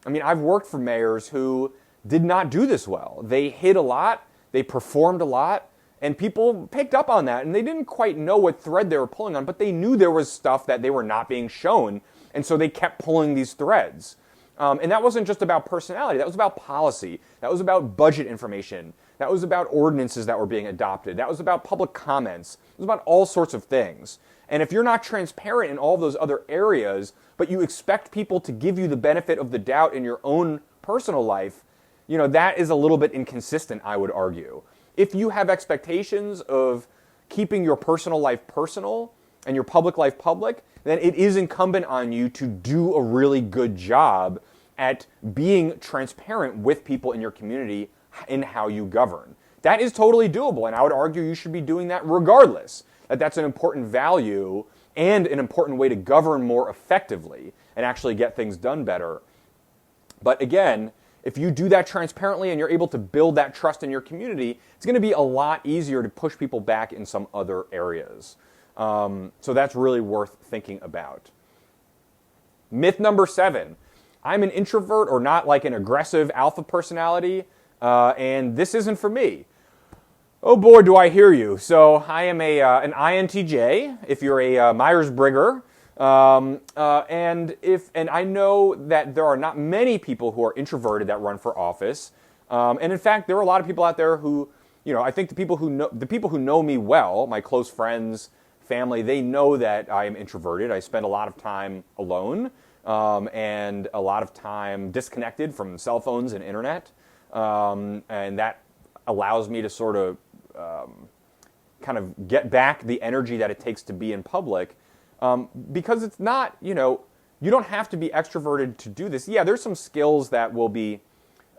I mean, I've worked for mayors who did not do this well. They hid a lot, they performed a lot, and people picked up on that, and they didn't quite know what thread they were pulling on, but they knew there was stuff that they were not being shown, and so they kept pulling these threads. And that wasn't just about personality, that was about policy, that was about budget information, that was about ordinances that were being adopted, that was about public comments, it was about all sorts of things. And if you're not transparent in all those other areas, but you expect people to give you the benefit of the doubt in your own personal life, that is a little bit inconsistent, I would argue. If you have expectations of keeping your personal life personal and your public life public, then it is incumbent on you to do a really good job at being transparent with people in your community in how you govern. That is totally doable, and I would argue you should be doing that regardless. That's an important value and an important way to govern more effectively and actually get things done better. But again, if you do that transparently and you're able to build that trust in your community, it's going to be a lot easier to push people back in some other areas. So that's really worth thinking about. Myth number 7. I'm an introvert or not like an aggressive alpha personality, and this isn't for me. Oh boy, do I hear you. So I am an INTJ, if you're a Myers-Brigger. And I know that there are not many people who are introverted that run for office. And in fact, there are a lot of people out there who, I think the people who know me well, my close friends, family, they know that I am introverted. I spend a lot of time alone, and a lot of time disconnected from cell phones and internet. And that allows me to sort of kind of get back the energy that it takes to be in public. Because it's not, you don't have to be extroverted to do this. Yeah, there's some skills that will be,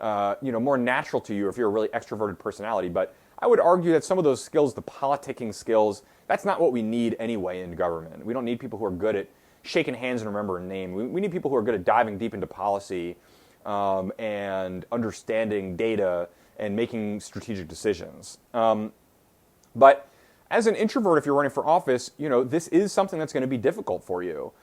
more natural to you if you're a really extroverted personality. But I would argue that some of those skills, the politicking skills, that's not what we need anyway in government. We don't need people who are good at shaking hands and remembering names. We need people who are good at diving deep into policy and understanding data and making strategic decisions. But as an introvert, if you're running for office, this is something that's going to be difficult for you.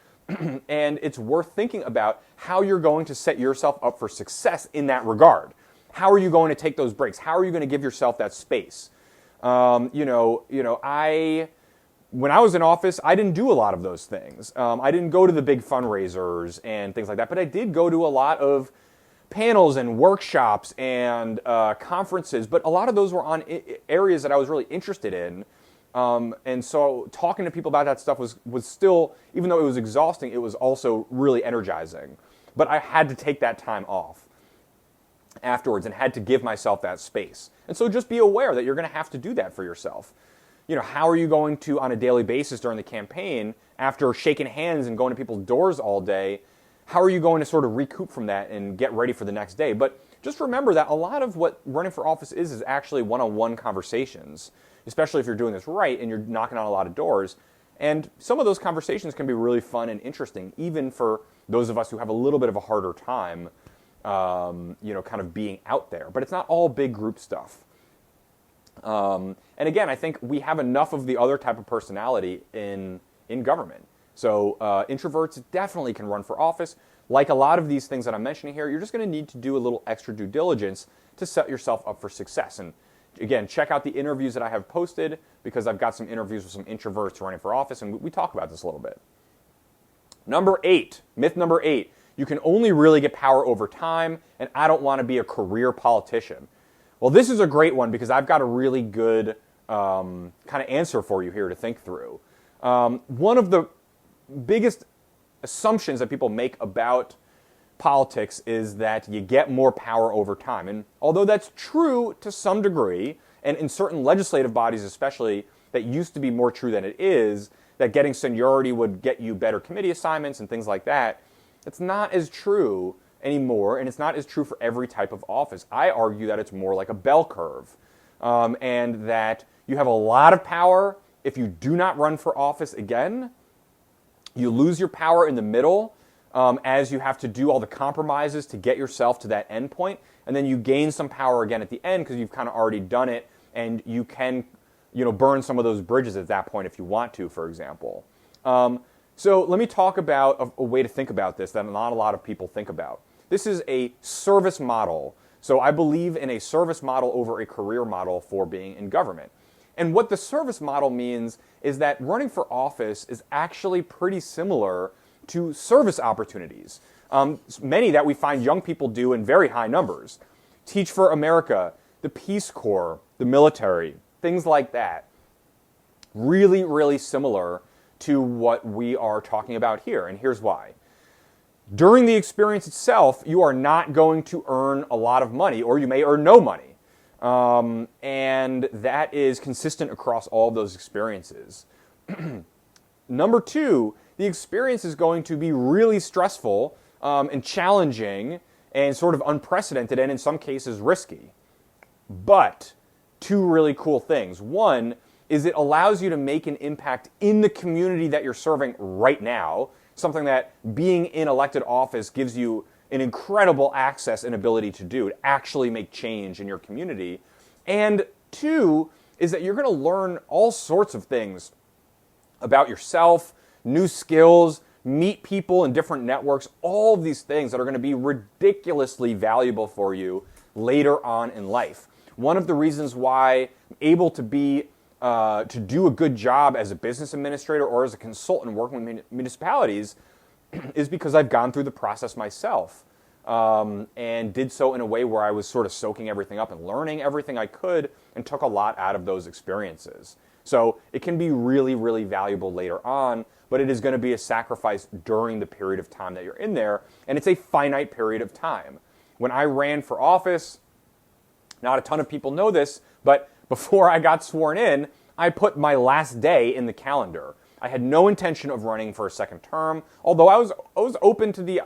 And it's worth thinking about how you're going to set yourself up for success in that regard. How are you going to take those breaks? How are you going to give yourself that space? When I was in office, I didn't do a lot of those things. I didn't go to the big fundraisers and things like that, but I did go to a lot of panels and workshops and conferences, but a lot of those were on areas that I was really interested in. And so talking to people about that stuff was still, even though it was exhausting, it was also really energizing. But I had to take that time off afterwards and had to give myself that space. And so just be aware that you're going to have to do that for yourself. How are you going to, on a daily basis during the campaign, after shaking hands and going to people's doors all day, how are you going to sort of recoup from that and get ready for the next day? But just remember that a lot of what running for office is actually one-on-one conversations, especially if you're doing this right and you're knocking on a lot of doors. And some of those conversations can be really fun and interesting, even for those of us who have a little bit of a harder time, kind of being out there. But it's not all big group stuff. And again, I think we have enough of the other type of personality in government. So introverts definitely can run for office. Like a lot of these things that I'm mentioning here, you're just going to need to do a little extra due diligence to set yourself up for success. And again, check out the interviews that I have posted, because I've got some interviews with some introverts running for office, and we talk about this a little bit. Myth number 8, you can only really get power over time, and I don't want to be a career politician. Well, this is a great one, because I've got a really good kind of answer for you here to think through. One of the biggest assumptions that people make about politics is that you get more power over time. And although that's true to some degree, and in certain legislative bodies especially, that used to be more true than it is, that getting seniority would get you better committee assignments and things like that, it's not as true anymore, and it's not as true for every type of office. I argue that it's more like a bell curve, and that you have a lot of power if you do not run for office again. You lose your power in the middle, as you have to do all the compromises to get yourself to that end point, and then you gain some power again at the end because you've kind of already done it, and you can, burn some of those bridges at that point if you want to, for example. So let me talk about a way to think about this that not a lot of people think about. This is a service model. So I believe in a service model over a career model for being in government. And what the service model means is that running for office is actually pretty similar to service opportunities, many that we find young people do in very high numbers. Teach for America, the Peace Corps, the military, things like that. Really, really similar to what we are talking about here, and here's why. During the experience itself, you are not going to earn a lot of money, or you may earn no money. And that is consistent across all of those experiences. Number 2, the experience is going to be really stressful and challenging and sort of unprecedented, and in some cases risky. But 2 really cool things. One is it allows you to make an impact in the community that you're serving right now, something that being in elected office gives you an incredible access and ability to do, to actually make change in your community. And 2 is that you're going to learn all sorts of things about yourself, new skills, meet people in different networks, all of these things that are going to be ridiculously valuable for you later on in life. One of the reasons why I'm able to do a good job as a business administrator or as a consultant working with municipalities is because I've gone through the process myself, and did so in a way where I was sort of soaking everything up and learning everything I could and took a lot out of those experiences. So it can be really, really valuable later on, but it is going to be a sacrifice during the period of time that you're in there, and it's a finite period of time. When I ran for office, not a ton of people know this, but before I got sworn in, I put my last day in the calendar. I had no intention of running for a second term, although I was open to the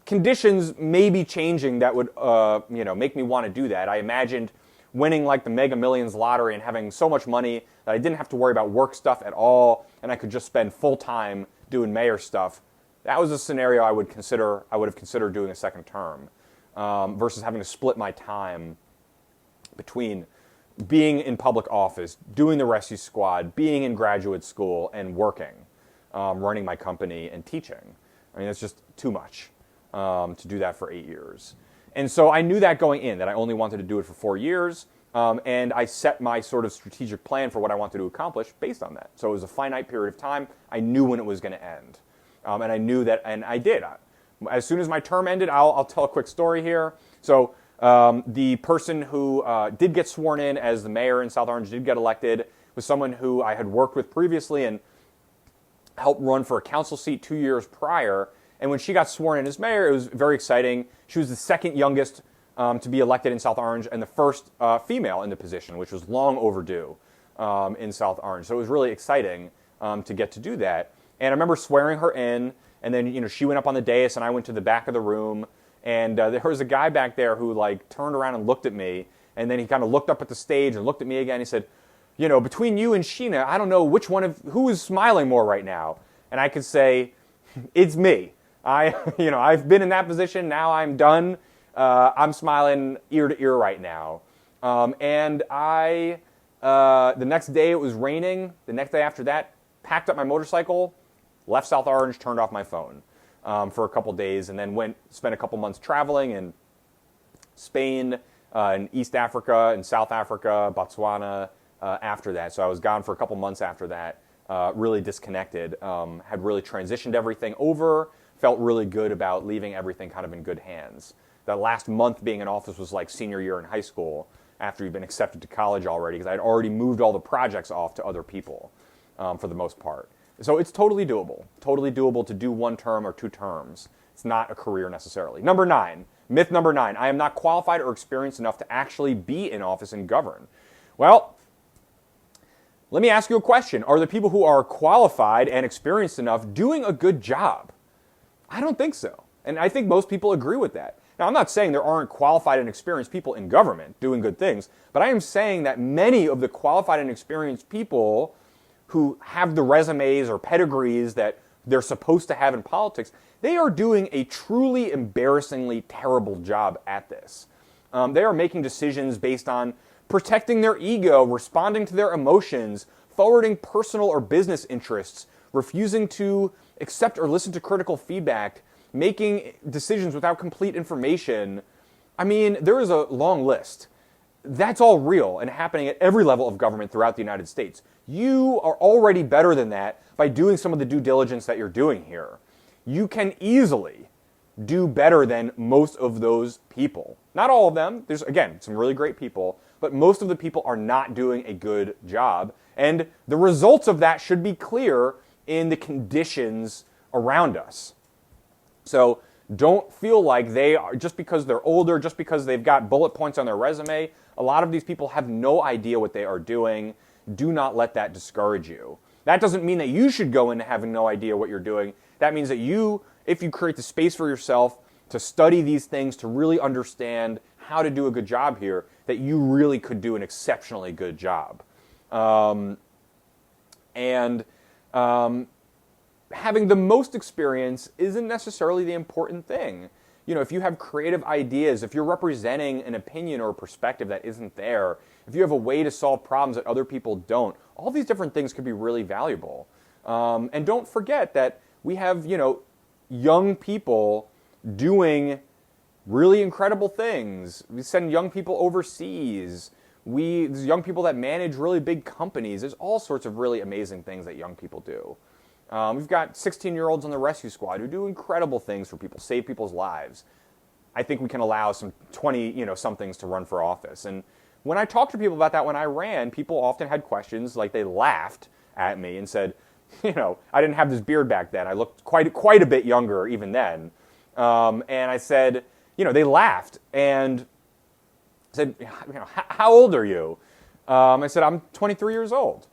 conditions maybe changing that would make me want to do that. I imagined winning like the Mega Millions lottery and having so much money that I didn't have to worry about work stuff at all, and I could just spend full time doing mayor stuff. That was a scenario I would have considered doing a second term, versus having to split my time between being in public office, doing the rescue squad, being in graduate school, and working, running my company and teaching. I mean, it's just too much to do that for 8 years. And so I knew that going in, that I only wanted to do it for 4 years, and I set my sort of strategic plan for what I wanted to accomplish based on that. So it was a finite period of time. I knew when it was going to end, and I knew that, and I did. As soon as my term ended, I'll tell a quick story here. So the person who did get sworn in as the mayor in South Orange, did get elected, was someone who I had worked with previously and helped run for a council seat 2 years prior. And when she got sworn in as mayor, it was very exciting. She was the second youngest to be elected in South Orange and the first female in the position, which was long overdue in South Orange. So it was really exciting to get to do that. And I remember swearing her in, And then, she went up on the dais, and I went to the back of the room. And there was a guy back there who, turned around and looked at me. And then he kind of looked up at the stage and looked at me again. He said, between you and Sheena, I don't know who is smiling more right now. And I could say, it's me. I've been in that position. Now I'm done. I'm smiling ear to ear right now. And the next day it was raining. The next day after that, packed up my motorcycle, left South Orange, turned off my phone for a couple days, and then spent a couple months traveling in Spain, in East Africa, in South Africa, Botswana after that. So I was gone for a couple months after that, really disconnected, had really transitioned everything over, felt really good about leaving everything kind of in good hands. That last month being in office was like senior year in high school after you've been accepted to college already, because I'd already moved all the projects off to other people for the most part. So it's totally doable to do 1 term or 2 terms. It's not a career necessarily. Myth number 9, I am not qualified or experienced enough to actually be in office and govern. Well, let me ask you a question. Are the people who are qualified and experienced enough doing a good job? I don't think so. And I think most people agree with that. Now, I'm not saying there aren't qualified and experienced people in government doing good things, but I am saying that many of the qualified and experienced people who have the resumes or pedigrees that they're supposed to have in politics, they are doing a truly embarrassingly terrible job at this. They are making decisions based on protecting their ego, responding to their emotions, forwarding personal or business interests, refusing to accept or listen to critical feedback, making decisions without complete information. I mean, there is a long list. That's all real and happening at every level of government throughout the United States. You are already better than that by doing some of the due diligence that you're doing here. You can easily do better than most of those people. Not all of them. There's, again, some really great people, but most of the people are not doing a good job. And the results of that should be clear in the conditions around us. So don't feel like they are, just because they're older, just because they've got bullet points on their resume, a lot of these people have no idea what they are doing. Do not let that discourage you. That doesn't mean that you should go into having no idea what you're doing. That means that you, if you create the space for yourself to study these things, to really understand how to do a good job here, that you really could do an exceptionally good job. Having the most experience isn't necessarily the important thing. If you have creative ideas, if you're representing an opinion or a perspective that isn't there, if you have a way to solve problems that other people don't, all these different things could be really valuable. And don't forget that we have, young people doing really incredible things. We send young people overseas. There's young people that manage really big companies. There's all sorts of really amazing things that young people do. We've got 16-year-olds on the rescue squad who do incredible things for people, save people's lives. I think we can allow some 20-somethings to run for office. And when I talked to people about that when I ran, people often had questions, like they laughed at me and said, I didn't have this beard back then. I looked quite a bit younger even then. And I said, they laughed and said, how old are you? I said, I'm 23 years old.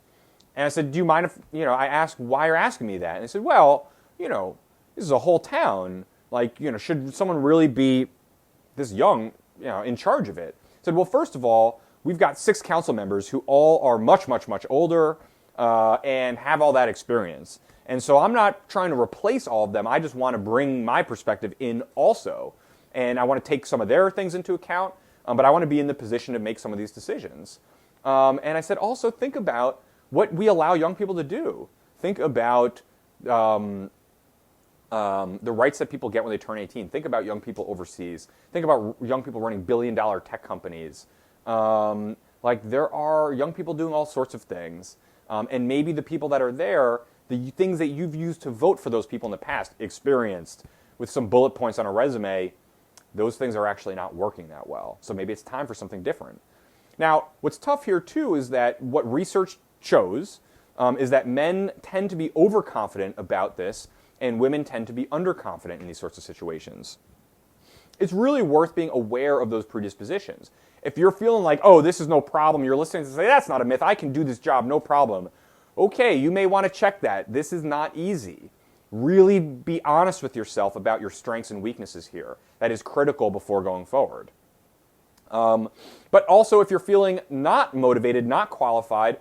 And I said, do you mind if, I asked why you're asking me that? And they said, well, this is a whole town. Should someone really be this young, in charge of it? I said, well, first of all, we've got 6 council members who all are much, much, much older and have all that experience. And so I'm not trying to replace all of them. I just want to bring my perspective in also. And I want to take some of their things into account, but I want to be in the position to make some of these decisions. And I said, also think about what we allow young people to do. Think about the rights that people get when they turn 18. Think about young people overseas. Think about young people running billion-dollar tech companies. There are young people doing all sorts of things. And maybe the people that are there, the things that you've used to vote for those people in the past, experienced, with some bullet points on a resume, those things are actually not working that well. So maybe it's time for something different. Now, what's tough here, too, is that what research shows is that men tend to be overconfident about this and women tend to be underconfident in these sorts of situations. It's really worth being aware of those predispositions. If you're feeling like, oh, this is no problem, you're listening to say, that's not a myth, I can do this job, no problem. Okay, you may want to check that. This is not easy. really be honest with yourself about your strengths and weaknesses here. That is critical before going forward. But also, if you're feeling not motivated, not qualified,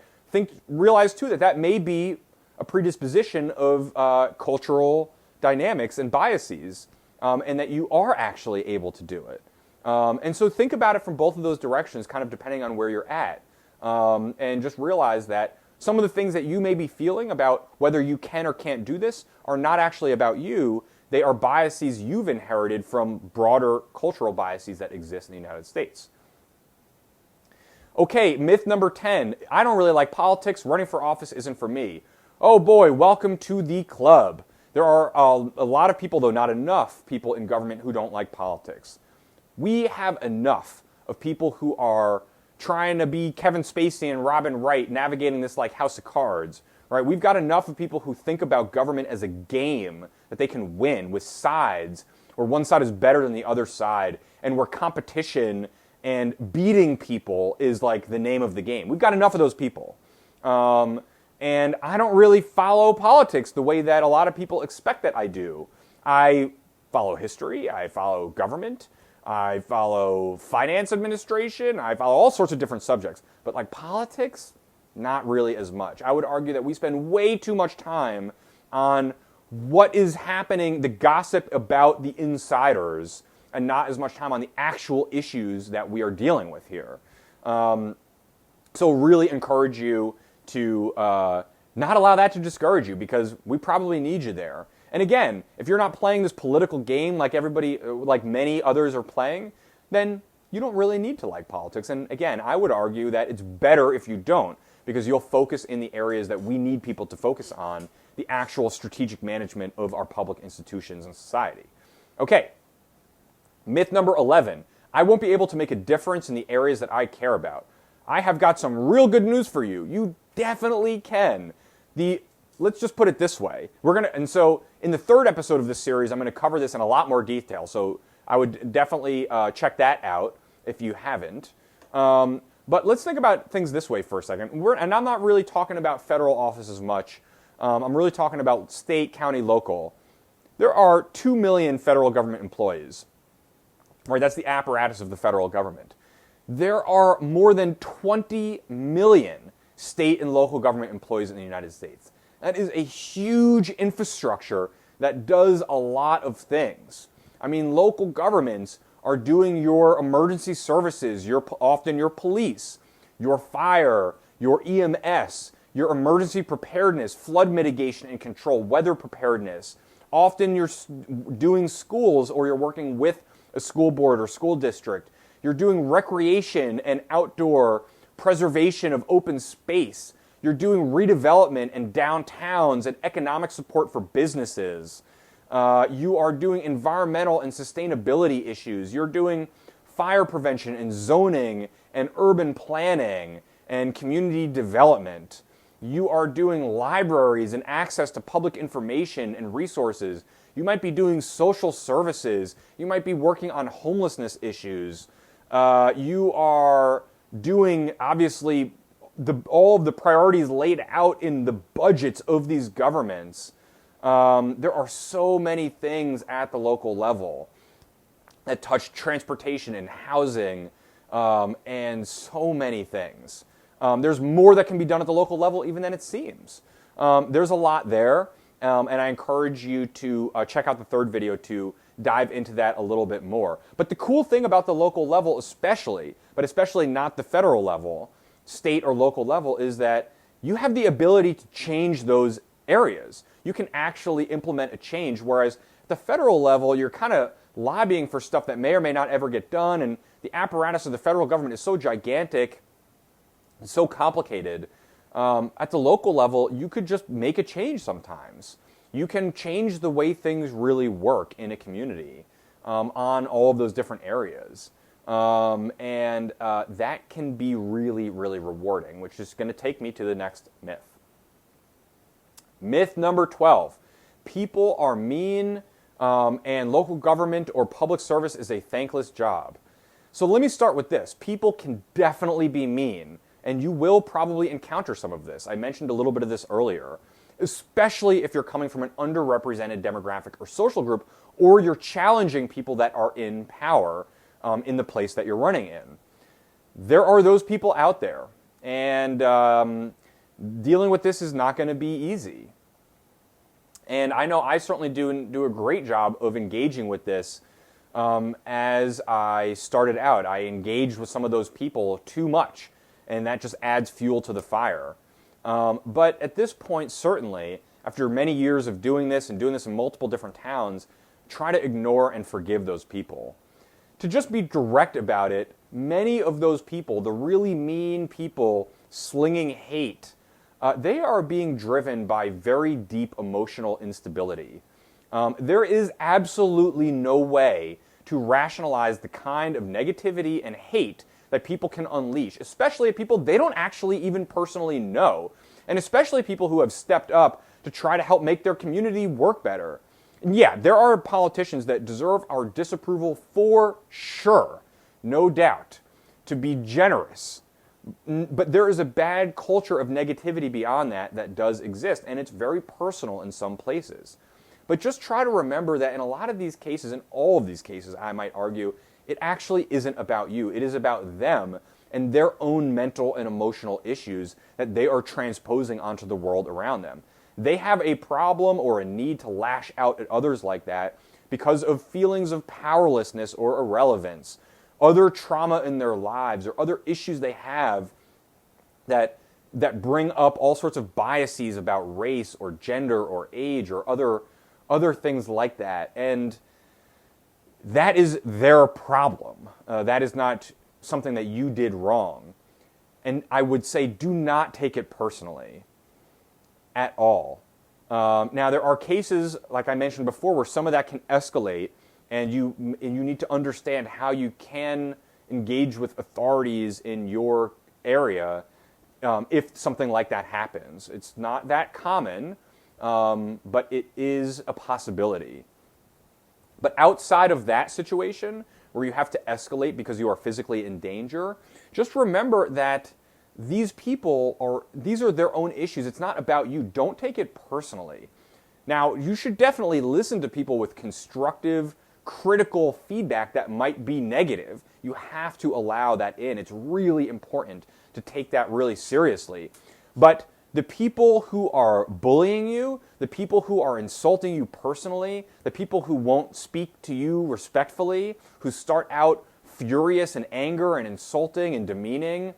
realize too that that may be a predisposition of cultural dynamics and biases, and that you are actually able to do it. And so think about it from both of those directions, kind of depending on where you're at. And just realize that some of the things that you may be feeling about whether you can or can't do this are not actually about you. They are biases you've inherited from broader cultural biases that exist in the United States. Okay, myth number 10. I don't really like politics. Running for office isn't for me. Oh boy, welcome to the club. There are a lot of people, though not enough people in government who don't like politics. We have enough of people who are trying to be Kevin Spacey and Robin Wright, navigating this like house of cards. Right? We've got enough of people who think about government as a game that they can win with sides, where one side is better than the other side, and where competition and beating people is like the name of the game. We've got enough of those people. And I don't really follow politics the way that a lot of people expect that I do. I follow history, I follow government, I follow finance administration, I follow all sorts of different subjects. But like politics, not really as much. I would argue that we spend way too much time on what is happening, the gossip about the insiders, and not as much time on the actual issues that we are dealing with here. So really encourage you to not allow that to discourage you, because we probably need you there. And again, if you're not playing this political game like many others are playing, then you don't really need to like politics. And again, I would argue that it's better if you don't, because you'll focus in the areas that we need people to focus on, the actual strategic management of our public institutions and society. Okay, myth number 11. I won't be able to make a difference in the areas that I care about. I have got some real good news for you. You definitely can. Let's just put it this way. So in the third episode of this series, I'm going to cover this in a lot more detail. So I would definitely check that out if you haven't. But let's think about things this way for a second. And I'm not really talking about federal offices much. I'm really talking about state, county, local. There are 2 million federal government employees. Right, that's the apparatus of the federal government. There are more than 20 million state and local government employees in the United States. That is a huge infrastructure that does a lot of things. I mean, local governments are doing your emergency services, often your police, your fire, your EMS, your emergency preparedness, flood mitigation and control, weather preparedness. Often you're doing schools, or you're working with a school board or school district. You're doing recreation and outdoor preservation of open space. You're doing redevelopment and downtowns and economic support for businesses. You are doing environmental and sustainability issues. You're doing fire prevention and zoning and urban planning and community development. You are doing libraries and access to public information and resources. You might be doing social services. You might be working on homelessness issues. You are doing, obviously, all of the priorities laid out in the budgets of these governments. There are so many things at the local level that touch transportation and housing, and so many things. There's more that can be done at the local level even than it seems. There's a lot there. And I encourage you to check out the third video to dive into that a little bit more. But the cool thing about the local level especially, but especially not the federal level, state or local level, is that you have the ability to change those areas. You can actually implement a change, whereas at the federal level, you're kind of lobbying for stuff that may or may not ever get done, and the apparatus of the federal government is so gigantic and so complicated. At the local level, you could just make a change sometimes. You can change the way things really work in a community on all of those different areas. And that can be really, really rewarding, which is going to take me to the next myth. Myth number 12. People are mean, and local government or public service is a thankless job. So let me start with this. People can definitely be mean. And you will probably encounter some of this. I mentioned a little bit of this earlier. especially if you're coming from an underrepresented demographic or social group, or you're challenging people that are in power in the place that you're running in. There are those people out there, and dealing with this is not going to be easy. And I know I certainly do a great job of engaging with this. As I started out, I engaged with some of those people too much, and that just adds fuel to the fire. But at this point, certainly, after many years of doing this and doing this in multiple different towns, try to ignore and forgive those people. To just be direct about it, many of those people, the really mean people slinging hate, they are being driven by very deep emotional instability. There is absolutely no way to rationalize the kind of negativity and hate that people can unleash, especially at people they don't actually even personally know, and especially people who have stepped up to try to help make their community work better. And yeah, there are politicians that deserve our disapproval for sure, no doubt, to be generous. But there is a bad culture of negativity beyond that does exist, and it's very personal in some places. But just try to remember that in a lot of these cases, in all of these cases, I might argue, it actually isn't about you. It is about them and their own mental and emotional issues that they are transposing onto the world around them. They have a problem or a need to lash out at others like that because of feelings of powerlessness or irrelevance, other trauma in their lives, or other issues they have that bring up all sorts of biases about race or gender or age or other things like that. And that is their problem. That is not something that you did wrong. And I would say do not take it personally at all. Now, there are cases, like I mentioned before, where some of that can escalate, and you need to understand how you can engage with authorities in your area if something like that happens. It's not that common, but it is a possibility. But outside of that situation, where you have to escalate because you are physically in danger, just remember that these are their own issues. It's not about you. Don't take it personally. Now, you should definitely listen to people with constructive, critical feedback that might be negative. You have to allow that in. It's really important to take that really seriously. But the people who are bullying you, the people who are insulting you personally, the people who won't speak to you respectfully, who start out furious and anger and insulting and demeaning,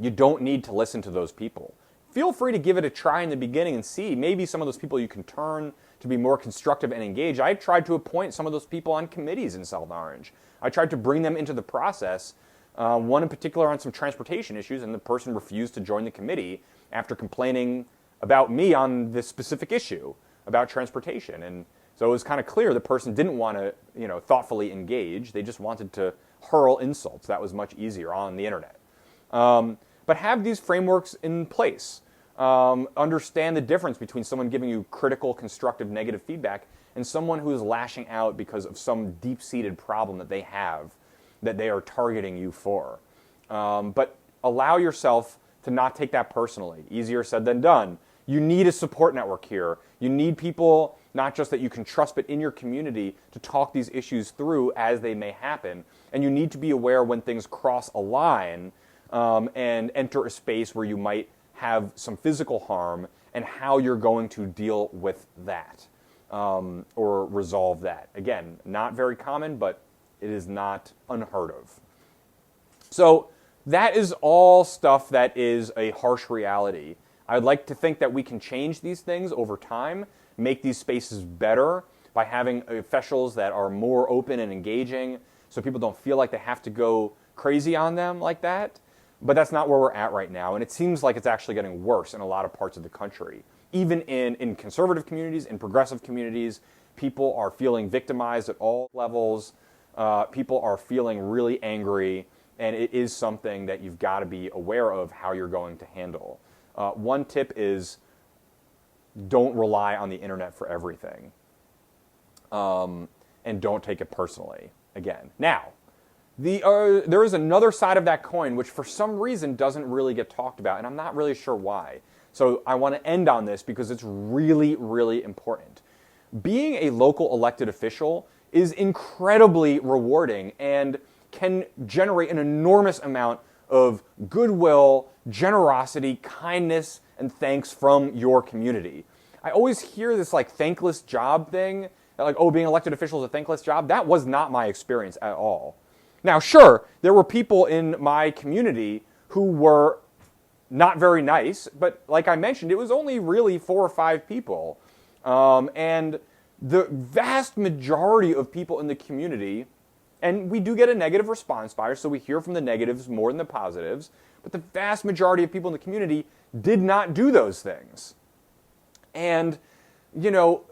you don't need to listen to those people. Feel free to give it a try in the beginning and see. Maybe some of those people you can turn to be more constructive and engaged. I tried to appoint some of those people on committees in South Orange. I tried to bring them into the process, one in particular on some transportation issues, and the person refused to join the committee after complaining about me on this specific issue about transportation. And so it was kind of clear the person didn't want to, thoughtfully engage. They just wanted to hurl insults. That was much easier on the internet. But have these frameworks in place. Understand the difference between someone giving you critical, constructive, negative feedback and someone who is lashing out because of some deep-seated problem that they have that they are targeting you for. But allow yourself to not take that personally. Easier said than done. You need a support network here. You need people, not just that you can trust, but in your community to talk these issues through as they may happen. And you need to be aware when things cross a line and enter a space where you might have some physical harm and how you're going to deal with that or resolve that. Again, not very common, but it is not unheard of. So that is all stuff that is a harsh reality. I'd like to think that we can change these things over time, make these spaces better by having officials that are more open and engaging so people don't feel like they have to go crazy on them like that. But that's not where we're at right now, and it seems like it's actually getting worse in a lot of parts of the country. Even in conservative communities, in progressive communities, people are feeling victimized at all levels. People are feeling really angry, and it is something that you've got to be aware of how you're going to handle. One tip is don't rely on the internet for everything, and don't take it personally, again. Now, there is another side of that coin which for some reason doesn't really get talked about, and I'm not really sure why. So I want to end on this because it's really, really important. Being a local elected official is incredibly rewarding and can generate an enormous amount of goodwill, generosity, kindness, and thanks from your community. I always hear this like thankless job thing, like, oh, being an elected official is a thankless job. That was not my experience at all. Now, sure, there were people in my community who were not very nice, but like I mentioned, it was only really 4 or 5 people. And the vast majority of people in the community, and we do get a negative response bias, so we hear from the negatives more than the positives, but the vast majority of people in the community did not do those things. And, you know,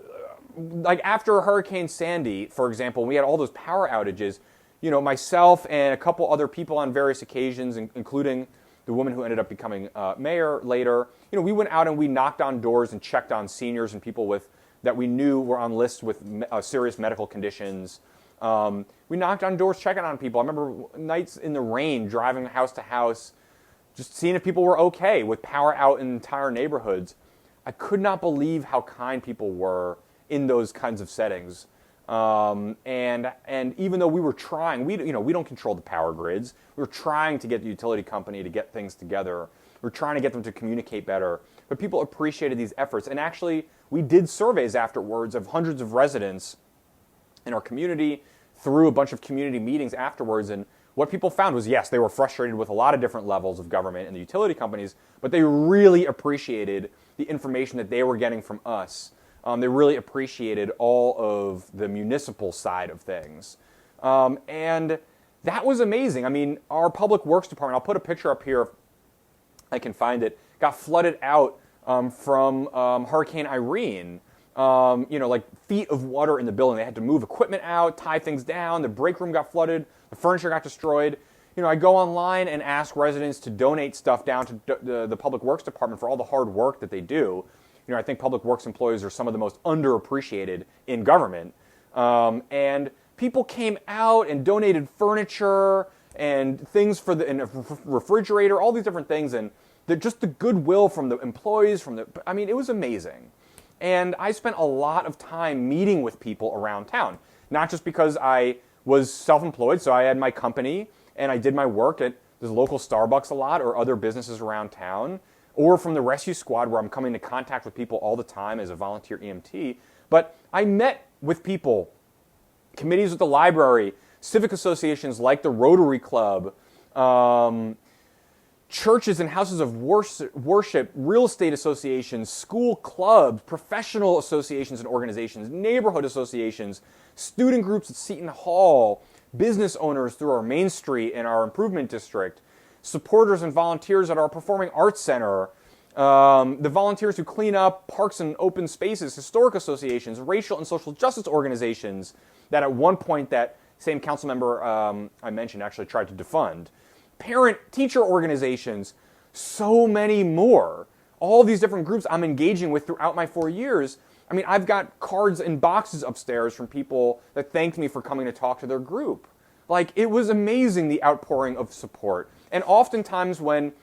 like after Hurricane Sandy, for example, we had all those power outages, you know, myself and a couple other people on various occasions, including the woman who ended up becoming mayor later, you know, we went out and we knocked on doors and checked on seniors and people that we knew were on lists with serious medical conditions. We knocked on doors checking on people. I remember nights in the rain driving house to house, just seeing if people were okay with power out in entire neighborhoods. I could not believe how kind people were in those kinds of settings. And even though we were trying, we don't control the power grids. We were trying to get the utility company to get things together. We were trying to get them to communicate better. But people appreciated these efforts. And actually, we did surveys afterwards of hundreds of residents in our community through a bunch of community meetings afterwards. And what people found was, yes, they were frustrated with a lot of different levels of government and the utility companies, but they really appreciated the information that they were getting from us. They really appreciated all of the municipal side of things. And that was amazing. I mean, our public works department, I'll put a picture up here if I can find it, got flooded out from Hurricane Irene. Like feet of water in the building. They had to move equipment out, tie things down. The break room got flooded. The furniture got destroyed. You know, I go online and ask residents to donate stuff down to the public works department for all the hard work that they do. You know, I think public works employees are some of the most underappreciated in government. And people came out and donated furniture and things for a refrigerator, all these different things, and just the goodwill from the employees, it was amazing. And I spent a lot of time meeting with people around town, not just because I was self-employed, so I had my company and I did my work at this local Starbucks a lot or other businesses around town, or from the rescue squad where I'm coming into contact with people all the time as a volunteer EMT. But I met with people, committees with the library, civic associations like the Rotary Club, churches and houses of worship, real estate associations, school clubs, professional associations and organizations, neighborhood associations, student groups at Seton Hall, business owners through our Main Street and our improvement district, supporters and volunteers at our Performing Arts Center, the volunteers who clean up parks and open spaces, historic associations, racial and social justice organizations that at one point that same council member I mentioned actually tried to defund, parent-teacher organizations, so many more. All these different groups I'm engaging with throughout my 4 years. I mean, I've got cards and boxes upstairs from people that thanked me for coming to talk to their group. Like, it was amazing, the outpouring of support. And oftentimes when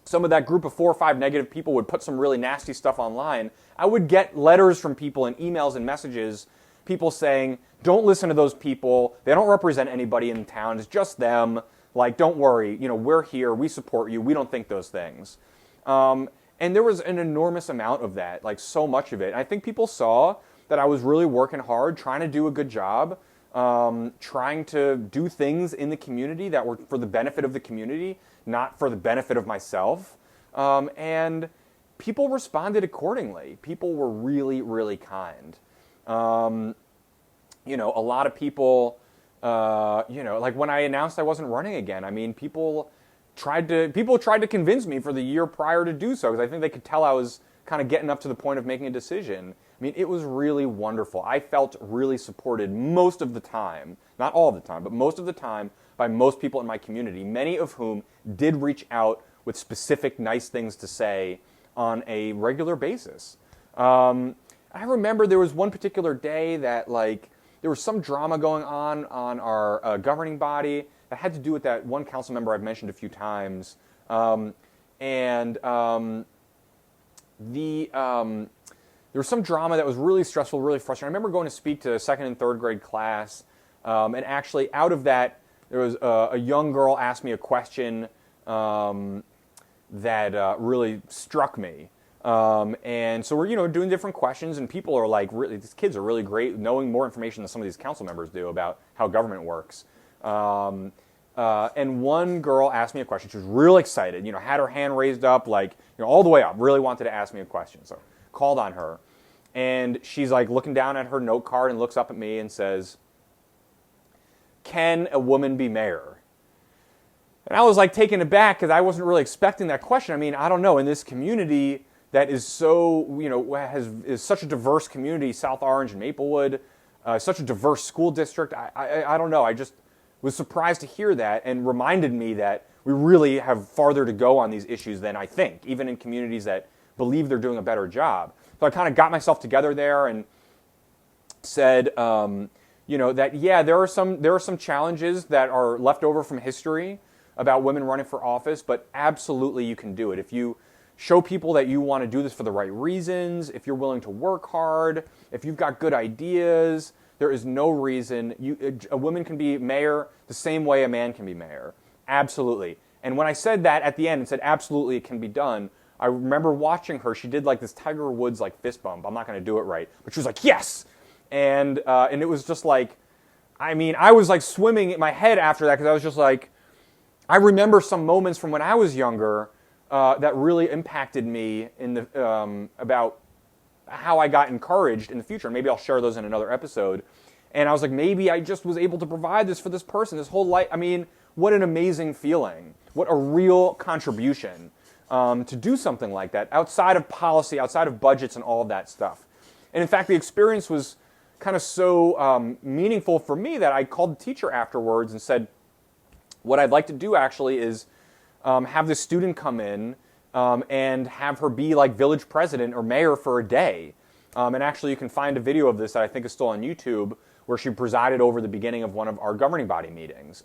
some of that group of 4 or 5 negative people would put some really nasty stuff online, I would get letters from people and emails and messages, people saying, don't listen to those people, they don't represent anybody in town, it's just them. Like, don't worry, we're here, we support you, we don't think those things. And there was an enormous amount of that, like so much of it. And I think people saw that I was really working hard, trying to do a good job, trying to do things in the community that were for the benefit of the community, not for the benefit of myself. And people responded accordingly. People were really, really kind. A lot of people... like when I announced I wasn't running again, I mean, people tried to convince me for the year prior to do so because I think they could tell I was kind of getting up to the point of making a decision. I mean, it was really wonderful. I felt really supported most of the time, not all the time, but most of the time by most people in my community, many of whom did reach out with specific nice things to say on a regular basis. I remember there was one particular day that there was some drama going on our governing body that had to do with that one council member I've mentioned a few times. there was some drama that was really stressful, really frustrating. I remember going to speak to a second and third grade class, and actually out of that, there was a young girl asked me a question that really struck me. And so we're doing different questions, and people are like, really, these kids are really great, knowing more information than some of these council members do about how government works. And one girl asked me a question. She was real excited, had her hand raised up, like, all the way up, really wanted to ask me a question. So called on her, and she's like looking down at her note card and looks up at me and says, "Can a woman be mayor?" And I was like taken aback because I wasn't really expecting that question. I mean, I don't know, in this community that is so, is such a diverse community, South Orange and Maplewood, such a diverse school district. I don't know. I just was surprised to hear that, and reminded me that we really have farther to go on these issues than I think, even in communities that believe they're doing a better job. So I kind of got myself together there and said, that there are some challenges that are left over from history about women running for office, but absolutely you can do it. If you show people that you want to do this for the right reasons, if you're willing to work hard, if you've got good ideas, there is no reason a woman can be mayor the same way a man can be mayor. Absolutely. And when I said that at the end and said absolutely it can be done, I remember watching her. She did like this Tiger Woods like fist bump. I'm not going to do it right, but she was like, yes. And it was just like, I was like swimming in my head after that, because I was just like, I remember some moments from when I was younger that really impacted me in the about how I got encouraged in the future. Maybe I'll share those in another episode. And I was like, maybe I just was able to provide this for this person this whole life. What an amazing feeling. What a real contribution to do something like that outside of policy, outside of budgets and all of that stuff. And in fact, the experience was kind of so meaningful for me that I called the teacher afterwards and said, what I'd like to do actually is have this student come in and have her be like village president or mayor for a day. And actually you can find a video of this that I think is still on YouTube, where she presided over the beginning of one of our governing body meetings.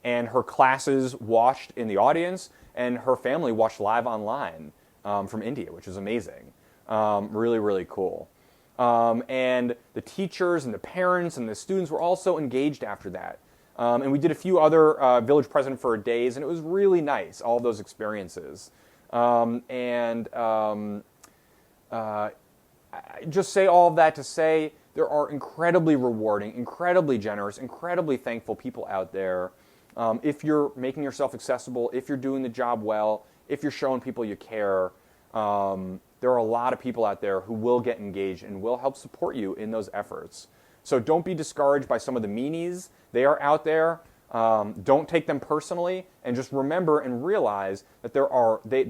And her classes watched in the audience, and her family watched live online from India, which is amazing. Really, really cool. And the teachers and the parents and the students were also engaged after that. And we did a few other village president for days, and it was really nice, all of those experiences. I just say all of that to say there are incredibly rewarding, incredibly generous, incredibly thankful people out there. If you're making yourself accessible, if you're doing the job well, if you're showing people you care, there are a lot of people out there who will get engaged and will help support you in those efforts. So don't be discouraged by some of the meanies. They are out there. Don't take them personally, and just remember and realize that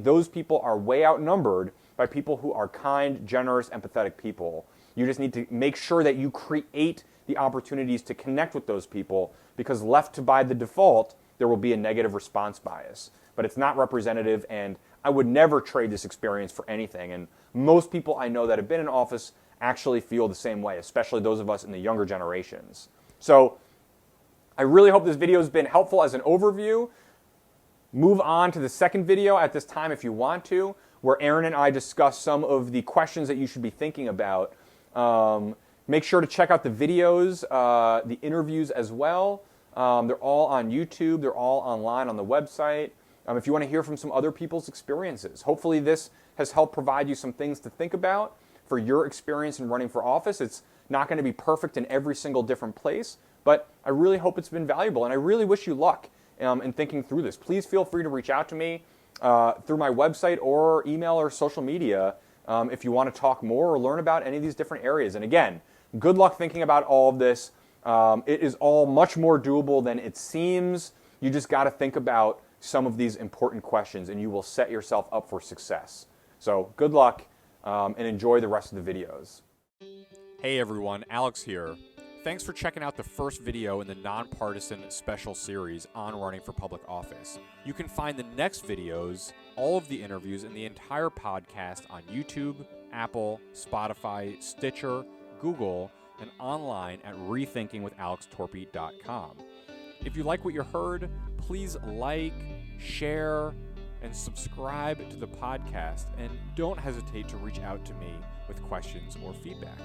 those people are way outnumbered by people who are kind, generous, empathetic people. You just need to make sure that you create the opportunities to connect with those people, because left to by the default, there will be a negative response bias. But it's not representative, and I would never trade this experience for anything. And most people I know that have been in office actually feel the same way, especially those of us in the younger generations. So I really hope this video has been helpful as an overview. Move on to the second video at this time if you want to, where Aaron and I discuss some of the questions that you should be thinking about. Make sure to check out the videos, the interviews as well. They're all on YouTube. They're all online on the website. If you want to hear from some other people's experiences. Hopefully this has helped provide you some things to think about for your experience in running for office. It's not going to be perfect in every single different place, but I really hope it's been valuable, and I really wish you luck in thinking through this. Please feel free to reach out to me through my website or email or social media if you want to talk more or learn about any of these different areas. And again, good luck thinking about all of this. It is all much more doable than it seems. You just got to think about some of these important questions, and you will set yourself up for success. So good luck, and enjoy the rest of the videos. Hey everyone, Alex here. Thanks for checking out the first video in the nonpartisan special series on running for public office. You can find the next videos, all of the interviews, and the entire podcast on YouTube, Apple, Spotify, Stitcher, Google, and online at rethinkingwithalextorpey.com. If you like what you heard, please like, share, and subscribe to the podcast, and don't hesitate to reach out to me with questions or feedback.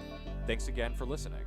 Thanks again for listening.